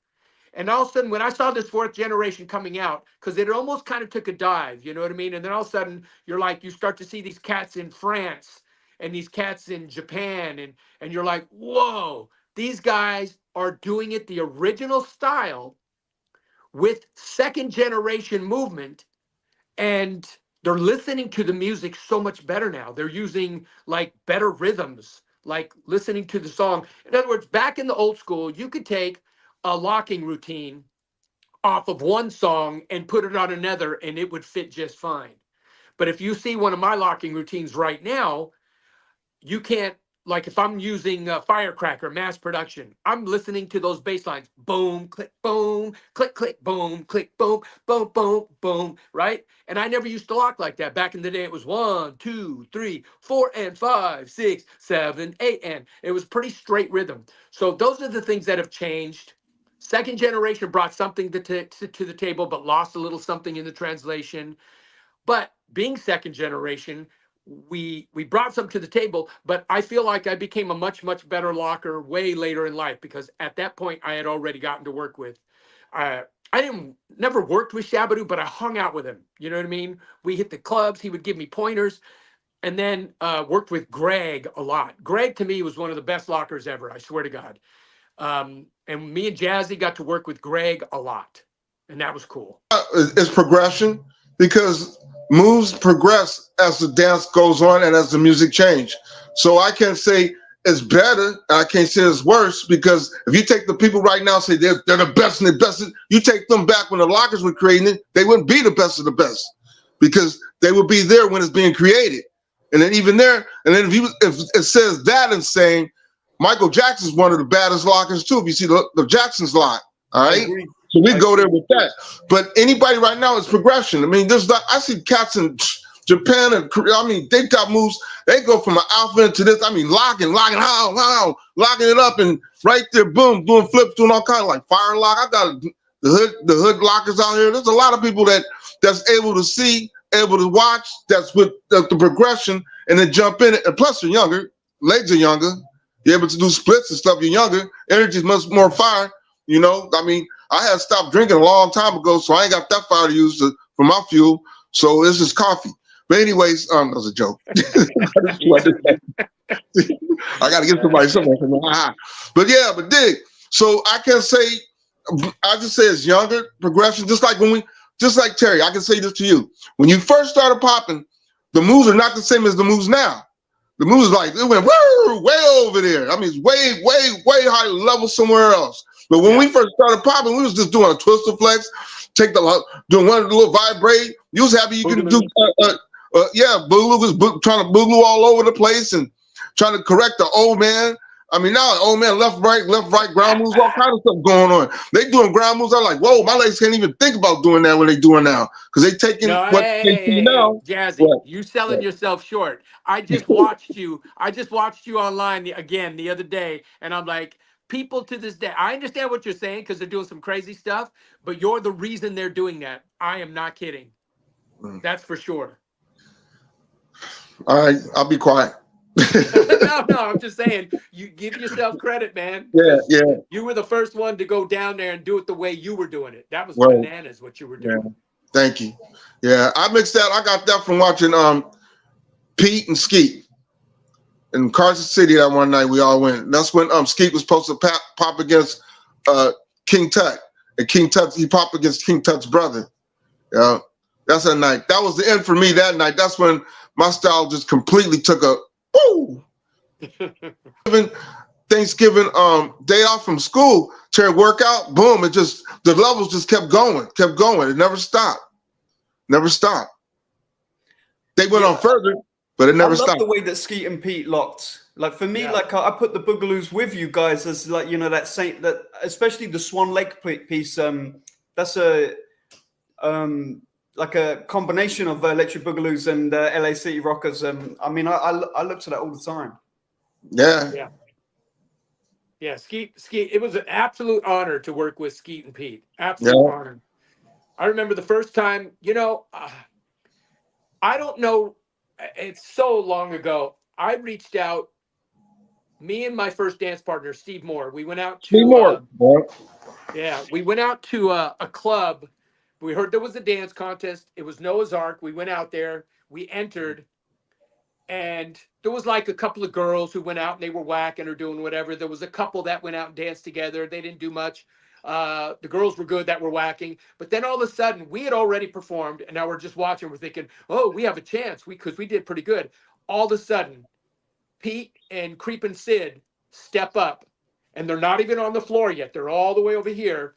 Speaker 1: And all of a sudden, when I saw this fourth generation coming out, because it almost kind of took a dive, you know what I mean? And then all of a sudden, you're like, you start to see these cats in France and these cats in Japan, and you're like, whoa, these guys are doing it the original style with second generation movement, and they're listening to the music so much better now. They're using like better rhythms, like listening to the song. In other words, back in the old school, you could take a locking routine off of one song and put it on another, and it would fit just fine. But if you see one of my locking routines right now, you can't, like if I'm using Firecracker mass production, I'm listening to those bass lines, boom, click, boom, click, boom, click, boom, boom, boom, boom, right? And I never used to lock like that. Back in the day, it was 1, 2, 3, 4, and 5, 6, 7, 8, and it was pretty straight rhythm. So those are the things that have changed. Second generation brought something to the table, but lost a little something in the translation. But being second generation, we brought something to the table, but I feel like I became a much better locker way later in life, because at that point I had already gotten to work with. I never worked with Shabadoo, but I hung out with him. You know what I mean? We hit the clubs. He would give me pointers, and then worked with Greg a lot. Greg to me was one of the best lockers ever. I swear to God. And me and Jazzy got to work with Greg a lot, and that was cool.
Speaker 2: It's progression, because moves progress as the dance goes on and as the music change. So I can't say it's better, and I can't say it's worse, because if you take the people right now and say they're the best and the best, you take them back when the lockers were creating it, they wouldn't be the best of the best, because they would be there when it's being created. And then even there, and then if it says that and saying Michael Jackson's one of the baddest lockers too, if you see the Jackson's lock, all right? So we go there with that. But anybody right now is progression. I mean, I see cats in Japan and Korea. I mean, they got moves. They go from an alpha to this. I mean, locking it up, and right there, boom, doing flips, doing all kinds of like fire lock. I got the hood lockers out here. There's a lot of people that's able to see, able to watch. That's with the progression, and then jump in it. And plus, they're younger. Legs are younger. You're able to do splits and stuff. You're younger. Energy's much more fire. You know, I mean, I had stopped drinking a long time ago, so I ain't got that fire to use for my fuel. So it's just coffee. But anyways, that was a joke. I got to get somebody somewhere. But yeah, but dig. So I can say, I just say it's younger progression. Just like Terry, I can say this to you. When you first started popping, the moves are not the same as the moves now. The moves like it went way over there. I mean, it's way high level somewhere else. But when we first started popping, we was just doing a twister flex, doing one little vibrate. You was happy you can do, Boogaloo was trying to boogaloo all over the place and trying to correct the old man. I mean, now old man left, right, ground moves, all kind of stuff going on. They doing ground moves. I'm like, whoa, my legs can't even think about doing that when they doing now, because they taking what they see now.
Speaker 1: Jazzy, you selling yourself short. I just watched you online again the other day, and I'm like, people to this day, I understand what you're saying because they're doing some crazy stuff, but you're the reason they're doing that. I am not kidding. That's for sure.
Speaker 2: All right, I'll be quiet.
Speaker 1: No, I'm just saying, you give yourself credit, man.
Speaker 2: Yeah.
Speaker 1: You were the first one to go down there and do it the way you were doing it. That was bananas what you were doing.
Speaker 2: Yeah. Thank you. Yeah, I mixed that. I got that from watching Pete and Skeet in Carson City that one night. We all went. That's when Skeet was supposed to pop against King Tut, and King Tut, he popped against King Tut's brother. Yeah, that's a night. That was the end for me that night. That's when my style just completely took a woo. Thanksgiving day off from school to workout, boom, the levels just kept going. It never stopped. They went on further, but it never stopped.
Speaker 3: I love the way that Skeet and Pete locked. Like for me, like I put the Boogaloos with you guys as like, you know, that especially the Swan Lake piece. That's like a combination of Electric Boogaloos and LA City Rockers. I mean, I look to that all the time.
Speaker 2: Yeah.
Speaker 1: Yeah, Skeet. It was an absolute honor to work with Skeet and Pete. Absolute
Speaker 2: Yeah.
Speaker 1: honor. I remember the first time. I don't know. It's so long ago. I reached out. Me and my first dance partner, Steve Moore. We went out
Speaker 2: Three
Speaker 1: to.
Speaker 2: more. Boy.
Speaker 1: Yeah, we went out to a club. We heard there was a dance contest. It was Noah's Ark. We went out there. We entered, and there was like a couple of girls who went out and they were whacking or doing whatever. There was a couple that went out and danced together. They didn't do much. The girls were good that were whacking, but then all of a sudden we had already performed, and now we're just watching. We're thinking, oh, we have a chance, because we did pretty good. All of a sudden, Pete and Creepin' Sid step up, and they're not even on the floor yet. They're all the way over here.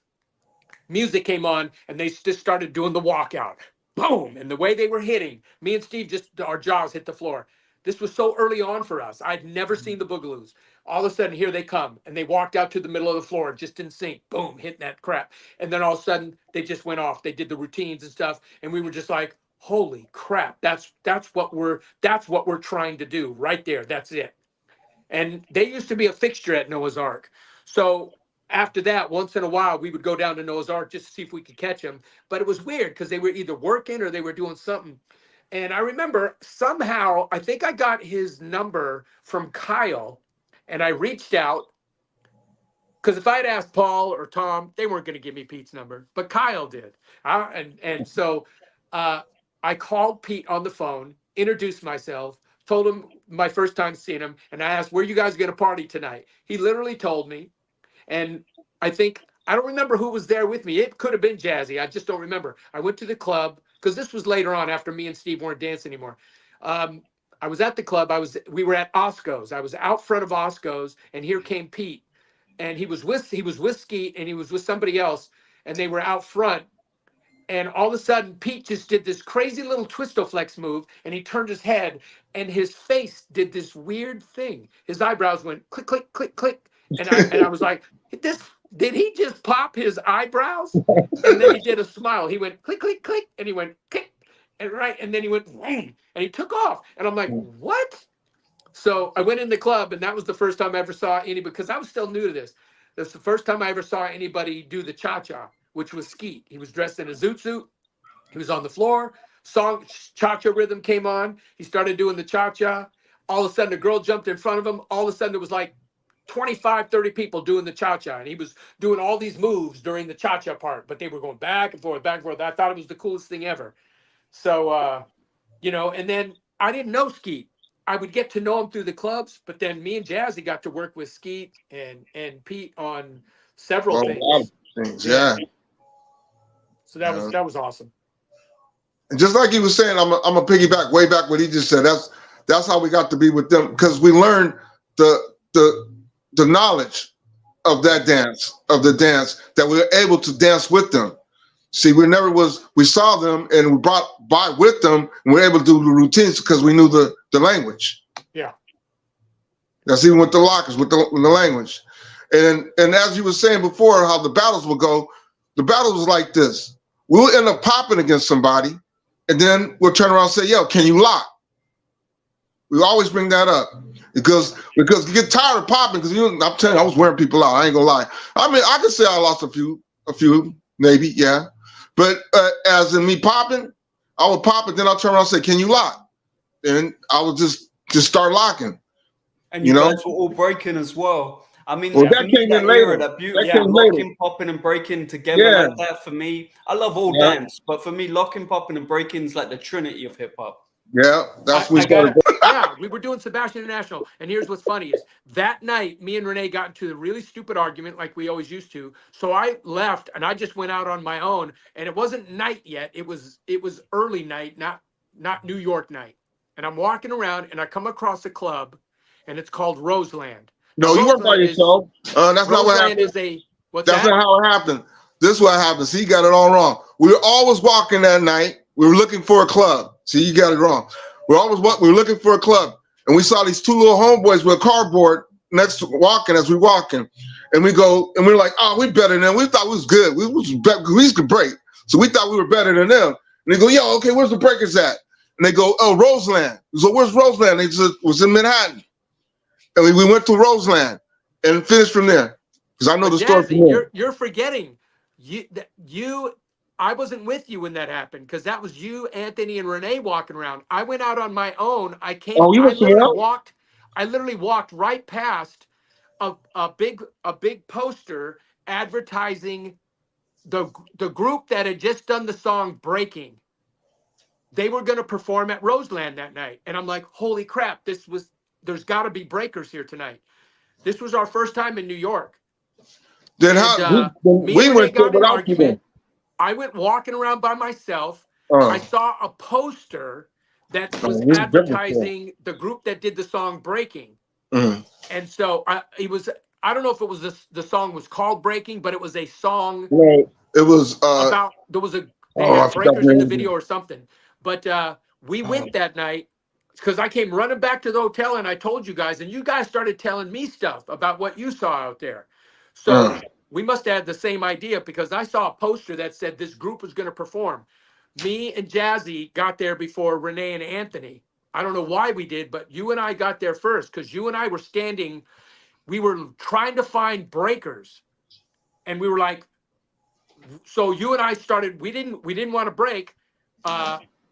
Speaker 1: Music came on, and they just started doing the walkout. Boom! And the way they were hitting, me and Steve, just our jaws hit the floor. This was so early on for us. I'd never seen the Boogaloos. All of a sudden, here they come, and they walked out to the middle of the floor, just in sync. Boom, hitting that crap. And then all of a sudden, they just went off. They did the routines and stuff, and we were just like, "Holy crap! That's what we're trying to do right there. That's it." And they used to be a fixture at Noah's Ark. So after that, once in a while, we would go down to Noah's Ark just to see if we could catch them. But it was weird because they were either working or they were doing something. And I remember somehow, I think I got his number from Kyle, and I reached out, because if I had asked Paul or Tom, they weren't going to give me Pete's number, but Kyle did. So uh, I called Pete on the phone, introduced myself, told him my first time seeing him, and I asked, "Where you guys going to party tonight?" He literally told me, and I don't remember who was there with me. It could have been Jazzy. I just don't remember. I went to the club because this was later on after me and Steve weren't dancing anymore. I was at the club. We were at Osco's. I was out front of Osco's, and here came Pete, and he was with Skeet, and he was with somebody else, and they were out front. And all of a sudden, Pete just did this crazy little twistoflex move, and he turned his head, and his face did this weird thing. His eyebrows went click, click, click, click, and I was like, "This did he just pop his eyebrows?" And then he did a smile. He went click, click, click, and he went click, and then he went and he took off, and I'm like, "What?" So I went in the club, and that was the first time I ever saw anybody, because I was still new to this. That's the first time I ever saw anybody do the cha-cha, which was Skeet. He was dressed in a zoot suit. He was on the floor. Song cha-cha rhythm came on. He started doing the cha-cha. All of a sudden, a girl jumped in front of him. All of a sudden, it was like 25, 30 people doing the cha-cha. And he was doing all these moves during the cha-cha part, but they were going back and forth, back and forth. I thought it was the coolest thing ever. So, and then I didn't know Skeet. I would get to know him through the clubs, but then me and Jazzy got to work with Skeet and Pete on several
Speaker 2: Well, a lot
Speaker 1: things.
Speaker 2: of things, yeah.
Speaker 1: So that was awesome.
Speaker 2: And just like he was saying, I'm a piggyback way back what he just said. That's how we got to be with them, because we learned the knowledge of the dance that we were able to dance with them. See, we saw them and we brought by with them, and we were able to do the routines because we knew the language.
Speaker 1: Yeah.
Speaker 2: That's even with the lockers, with the language. And as you were saying before, how the battles will go, the battles was like this. We'll end up popping against somebody, and then we'll turn around and say, "Yo, can you lock?" We always bring that up because you get tired of popping, because I'm telling you, I was wearing people out. I ain't gonna lie. I mean, I could say I lost a few maybe, yeah. But as in me popping, I would pop it, then I'll turn around and say, "Can you lock?" And I would just start locking.
Speaker 3: And you guys were all breaking as well. I mean, for
Speaker 2: that
Speaker 3: me,
Speaker 2: came
Speaker 3: that
Speaker 2: in
Speaker 3: era,
Speaker 2: later.
Speaker 3: that beautiful
Speaker 2: That came
Speaker 3: locking,
Speaker 2: later.
Speaker 3: popping, and breaking together like that, for me, I love all
Speaker 2: Yeah.
Speaker 3: dance, but for me, locking, popping, and breaking is like the trinity of hip hop.
Speaker 2: Yeah, that's we started.
Speaker 1: Yeah, we were doing Sebastian International, and here's what's funny is that night, me and Renee got into a really stupid argument like we always used to. So I left, and I just went out on my own, and it wasn't night yet. It was early night, not New York night. And I'm walking around, and I come across a club, and it's called Roseland.
Speaker 2: No, you weren't by yourself. That's not what happened. That's not how it happened. This is what happened. See, you got it all wrong. We were always walking that night. We were looking for a club. See, you got it wrong. We were looking for a club, and we saw these two little homeboys with a cardboard next to walking as we walking, and we go and we're like, "Oh, we better than them." We thought we was good. We could break, so we thought we were better than them. And they go, "Yo, okay, where's the breakers at?" And they go, "Oh, Roseland." So where's Roseland? They said it was in Manhattan. And we went to Roseland, and finish from there because I know
Speaker 1: But
Speaker 2: the story from
Speaker 1: Jazzy,
Speaker 2: there.
Speaker 1: you're forgetting you. I wasn't with you when that happened because that was you, Anthony, and Renee walking around. I went out on my own.
Speaker 2: Oh, you
Speaker 1: I
Speaker 2: went somewhere
Speaker 1: literally
Speaker 2: else?
Speaker 1: walked. I literally walked right past a big poster advertising the group that had just done the song "Breaking." They were going to perform at Roseland that night, and I'm like, "Holy crap! There's got to be breakers here tonight." This was our first time in New York.
Speaker 2: Then
Speaker 1: And
Speaker 2: how
Speaker 1: me and
Speaker 2: we
Speaker 1: Renee
Speaker 2: went there
Speaker 1: got in an
Speaker 2: without you
Speaker 1: argument. I went walking around by myself. I
Speaker 2: then.
Speaker 1: saw a poster that was
Speaker 2: This is different story.
Speaker 1: advertising the group that did the song Breaking.
Speaker 2: Mm.
Speaker 1: And so I don't know if it was the song was called Breaking, but it was a song
Speaker 2: Right. It was
Speaker 1: about they
Speaker 2: I
Speaker 1: had
Speaker 2: forgot
Speaker 1: breakers
Speaker 2: the
Speaker 1: in the
Speaker 2: name.
Speaker 1: video or something. But we went that night because I came running back to the hotel and I told you guys, and you guys started telling me stuff about what you saw out there. So we must have had the same idea because I saw a poster that said this group was going to perform. Me and Jazzy got there before Renee and Anthony. I don't know why we did, but you and I got there first because you and I were standing. We were trying to find breakers, and we were like, so you and I started. We didn't want to break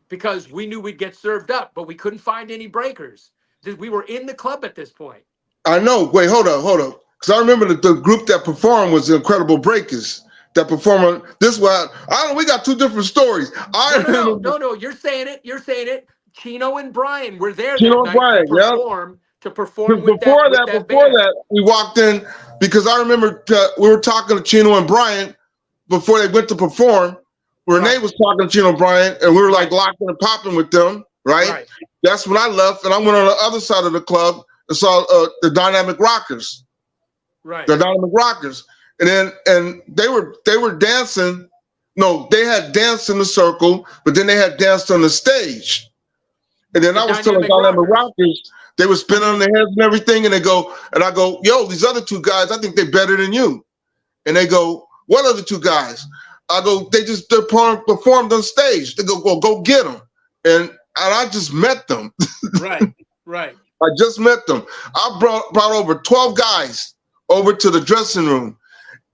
Speaker 1: because we knew we'd get served up, but we couldn't find any breakers. We were in the club at this point.
Speaker 2: I know. Wait, hold up. Because I remember the group that performed was the Incredible Breakers. That performer. This one, I don't. We got two different stories. I remember
Speaker 1: No. You're saying it. You're saying it. Chino and Brian were there that
Speaker 2: Chino and
Speaker 1: night to
Speaker 2: Brian. Yeah.
Speaker 1: perform
Speaker 2: Because
Speaker 1: with that
Speaker 2: before
Speaker 1: band.
Speaker 2: that, we walked in because I remember we were talking to Chino and Brian before they went to perform. Renee
Speaker 1: Right.
Speaker 2: was talking to Chino and Brian, and we were like
Speaker 1: Right.
Speaker 2: locking and popping with them. Right.
Speaker 1: Right.
Speaker 2: That's when I left, and I went on the other side of the club and saw the Dynamic Rockers.
Speaker 1: Right.
Speaker 2: The Dynamic Rockers, and they were dancing. No, they had danced in the circle, but then they had danced on the stage. And then
Speaker 1: The
Speaker 2: I was telling
Speaker 1: Dynamic
Speaker 2: Dynamic
Speaker 1: Rockers.
Speaker 2: Rockers, they were spinning on their heads and everything, and I go, yo, these other two guys, I think they're better than you. And they go, what other two guys? I go, they performed on stage. They go, well, go get them. And I just met them.
Speaker 1: Right. Right.
Speaker 2: I just met them. I brought over 12 guys over to the dressing room,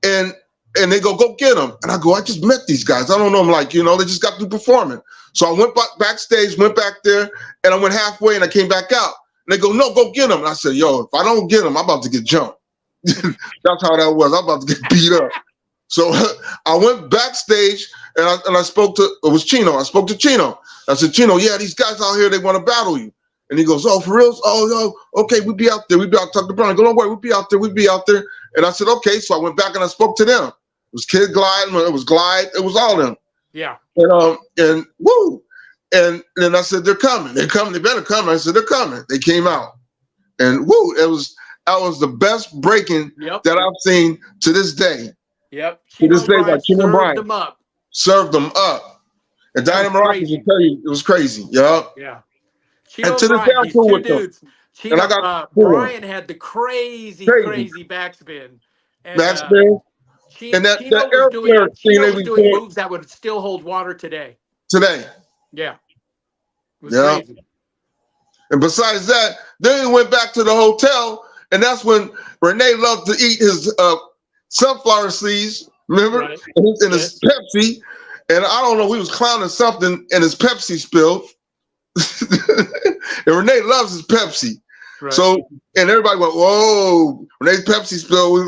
Speaker 2: and they go get them. And I go, I just met these guys. I don't know them, like, they just got through performing. So I went backstage, went back there, and I went halfway, and I came back out. And they go, no, go get them. And I said, yo, if I don't get them, I'm about to get jumped. That's how that was. I'm about to get beat up. So I went backstage, and I spoke to, it was Chino. I spoke to Chino. I said, Chino, yeah, these guys out here, they want to battle you. And he goes, oh, for real? Oh, okay, we'll be out there. We'll be out. Talk to Brian. I go, don't worry, we'll be out there. We'll be out there. And I said, okay. So I went back and I spoke to them. It was Kid Glide. It was Glide. It was all them.
Speaker 1: Yeah.
Speaker 2: And woo. And then I said, they're coming. They're coming. They better come. I said, they're coming. They came out. And woo, that was the best breaking that I've seen to this day.
Speaker 1: Yep.
Speaker 2: To this day, by Chino
Speaker 1: served
Speaker 2: Brian.
Speaker 1: them up.
Speaker 2: Served them up. And Dynamic Rockers will tell you it was crazy. Yeah.
Speaker 1: Yeah. Chino
Speaker 2: and to this day,
Speaker 1: Brian,
Speaker 2: I'm
Speaker 1: these
Speaker 2: cool
Speaker 1: two
Speaker 2: with them.
Speaker 1: dudes.
Speaker 2: And I got
Speaker 1: Brian had the crazy backspin. And,
Speaker 2: backspin. And that
Speaker 1: Chino
Speaker 2: air flare thing they
Speaker 1: was doing moves that would still hold water today. Yeah. It was crazy.
Speaker 2: And besides that, then he went back to the hotel, and that's when Renee loved to eat his sunflower seeds, remember?
Speaker 1: Right.
Speaker 2: And his Pepsi. And I don't know, he was clowning something, and his Pepsi spilled. And Renee loves his Pepsi. Right. So, and everybody went, whoa, Renee's Pepsi spilled.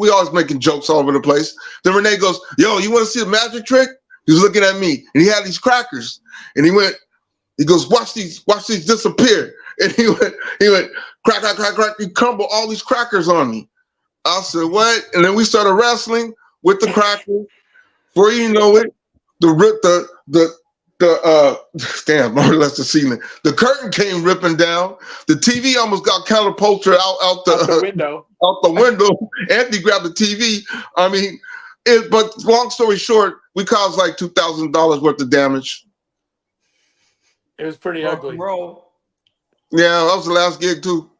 Speaker 2: We always making jokes all over the place. Then Renee goes, yo, you want to see a magic trick? He was looking at me, and he had these crackers. And he goes, watch these disappear. And he went, crack, crack, crack, crack. He crumbled all these crackers on me. I said, what? And then we started wrestling with the crackers. Before you know it, damn, more or less the ceiling. The curtain came ripping down. The TV almost got catapulted out the window. Out the window. Anthony grabbed the TV. I mean, but long story short, we caused like $2,000 worth of damage.
Speaker 1: It was pretty ugly.
Speaker 3: Roll.
Speaker 2: Yeah, that was the last gig too.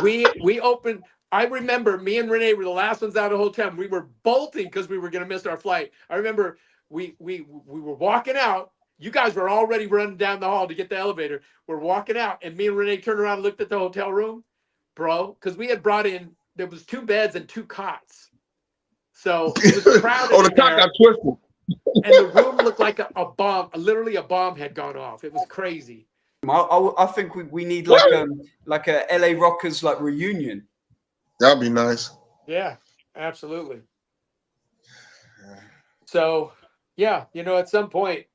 Speaker 1: we opened. I remember me and Renee were the last ones out of the hotel. We were bolting because we were going to miss our flight. I remember we were walking out. You guys were already running down the hall to get the elevator. We're walking out, and me and Renee turned around and looked at the hotel room. bro, because we had brought in, there was 2 beds and 2 cots. So it was crowded
Speaker 2: Oh, the
Speaker 1: in
Speaker 2: cock
Speaker 1: there,
Speaker 2: got twisted.
Speaker 1: and the room looked like a bomb, literally a bomb had gone off. It was crazy.
Speaker 3: I think we need
Speaker 2: What?
Speaker 3: like a LA Rockers like reunion.
Speaker 2: That'd be nice.
Speaker 1: Yeah, absolutely. So, yeah, you know, at some point,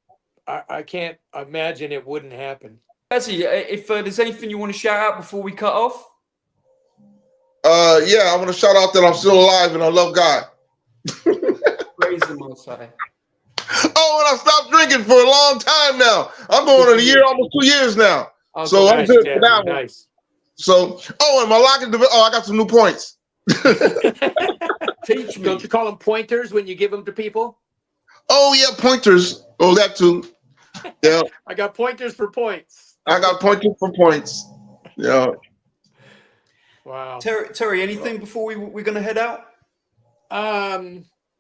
Speaker 1: I can't imagine it wouldn't happen.
Speaker 3: Jazzy, if there's anything you want to shout out before we cut off?
Speaker 2: Yeah, I want to shout out that I'm still alive and I love God.
Speaker 3: Praise the Most High.
Speaker 2: Oh, and I stopped drinking for a long time now. I'm going on a year, almost 2 years now.
Speaker 1: Oh,
Speaker 2: So I'm
Speaker 1: nice,
Speaker 2: good
Speaker 1: Jazzy,
Speaker 2: for that one.
Speaker 1: nice.
Speaker 2: So, and my locking, I got some new points.
Speaker 3: Teach me.
Speaker 1: Don't you call them pointers when you give them to people?
Speaker 2: Oh, yeah, pointers. Oh, that too. Yeah.
Speaker 1: I got pointers for points.
Speaker 2: I got pointers for points. Yeah.
Speaker 1: Wow.
Speaker 3: Terry, anything before we're going to head out?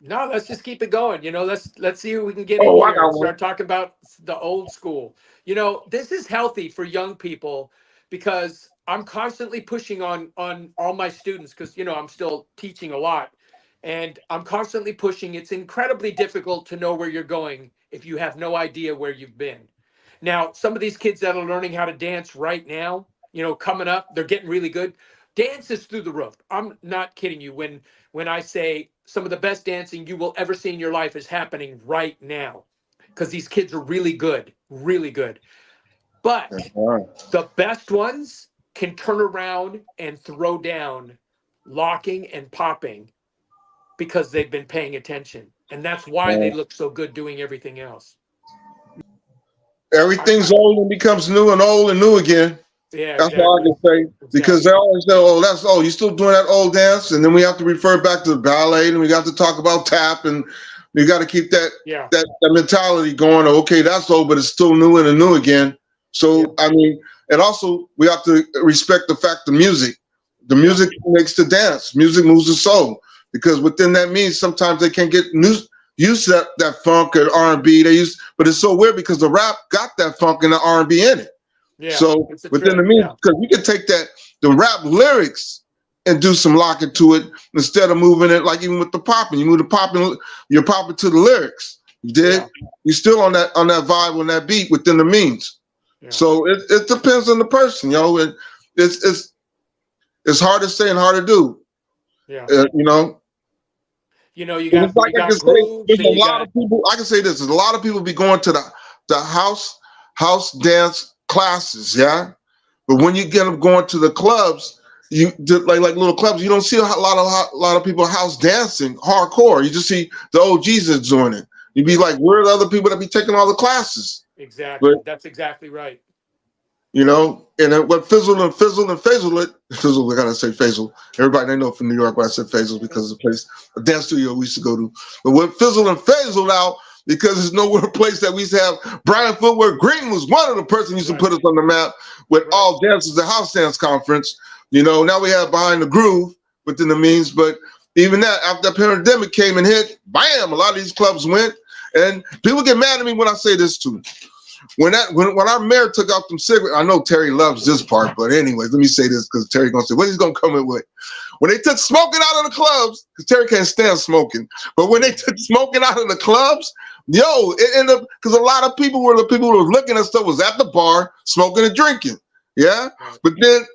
Speaker 1: No, let's just keep it going. You know, let's see who we can get in
Speaker 2: I
Speaker 1: here
Speaker 2: got
Speaker 1: and start talking about the old school. You know, this is healthy for young people because I'm constantly pushing on all my students because, you know, I'm still teaching a lot and I'm constantly pushing. It's incredibly difficult to know where you're going if you have no idea where you've been. Now, some of these kids that are learning how to dance right now, you know, coming up, they're getting really good. Dance is through the roof. I'm not kidding you when I say some of the best dancing you will ever see in your life is happening right now because these kids are really good, really good. But the best ones can turn around and throw down locking and popping because they've been paying attention. And that's why they look so good doing everything else.
Speaker 2: Everything's old and becomes new and old and new again.
Speaker 1: Yeah,
Speaker 2: that's
Speaker 1: exactly.
Speaker 2: all I can say. Because they always say, you still doing that old dance? And then we have to refer back to the ballet and we got to talk about tap and we got to keep that mentality going. Okay, that's old, but it's still new and new again. So, I mean, and also we have to respect the fact of music. The music makes the dance. Music moves the soul. Because within that means sometimes they can't get used to that funk or R&B but it's so weird because the rap got that funk and the R&B in it. Yeah, so within the means, because you can take the rap lyrics and do some locking to it instead of moving it like even with the popping. You move the popping, you're popping to the lyrics. You did. Yeah. You're still on that vibe, on that beat within the means. Yeah. So it depends on the person, and it's hard to say and hard to do. Yeah. You know,
Speaker 1: you got,
Speaker 2: like
Speaker 1: you got grooves.
Speaker 2: There's a lot of people. I can say this: there's a lot of people be going to the house dance classes, yeah. But when you get them going to the clubs, you like little clubs, you don't see a lot of people house dancing hardcore. You just see the OGs that's doing it. You'd be like, where are the other people that be taking all the classes?
Speaker 1: Exactly. But, that's exactly right.
Speaker 2: You know, and what fizzle it. Fizzle, I gotta say fizzle. Everybody they know from New York why I said fizzle because it's a dance studio we used to go to. But what fizzled and fizzled out because there's nowhere place that we used to have. Brian Footwork Green was one of the person used to put us on the map with all dances, the house dance conference. You know, now we have Behind the Groove within the means, but even that after the pandemic came and hit, bam, a lot of these clubs went. And people get mad at me when I say this too. When our mayor took out them cigarettes, I know Terry loves this part, but anyways, let me say this because Terry gonna say what he's gonna come in with. When they took smoking out of the clubs, because Terry can't stand smoking, but when they took smoking out of the clubs, it ended up because a lot of people were looking at stuff was at the bar smoking and drinking, yeah. But then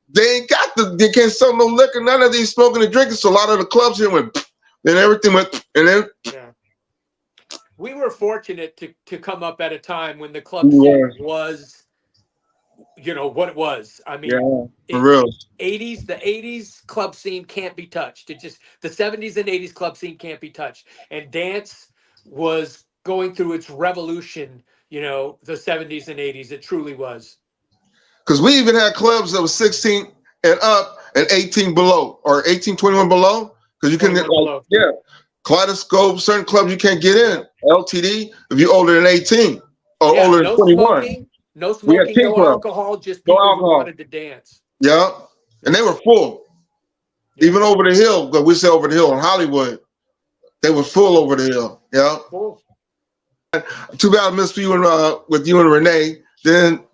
Speaker 2: they can't sell no liquor, none of these smoking and drinking, so a lot of the clubs here went, then everything went, and then. Yeah.
Speaker 1: We were fortunate to come up at a time when the club scene was, what it was. I mean,
Speaker 2: for real.
Speaker 1: The 80s club scene can't be touched. It just, the 70s and 80s club scene can't be touched. And dance was going through its revolution, the 70s and 80s. It truly was.
Speaker 2: Because we even had clubs that was 16 and up and 18 below or 18, 21 below. Because you can, Kaleidoscope, certain clubs you can't get in. LTD, if you're older than 18 or older than 21.
Speaker 1: No smoking, no alcohol, just people who wanted to dance.
Speaker 2: Yeah, and they were full. Yeah. Even over the hill, but we say over the hill in Hollywood, they were full over the hill. Yeah. Full. Too bad I missed you with you and Renee. Then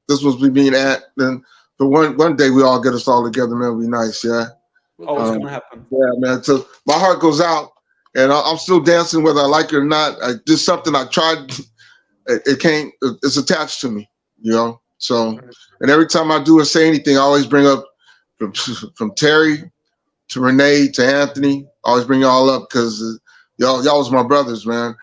Speaker 2: this was we being at. Then But one day we all get us all together, man. It'll be nice, yeah.
Speaker 3: Oh, it's gonna happen.
Speaker 2: Yeah, man. So my heart goes out, and I'm still dancing whether I like it or not. Just something I tried. It can't. It's attached to me, you know. So, and every time I do or say anything, I always bring up from Terry to Renee to Anthony. I always bring y'all up because y'all was my brothers, man.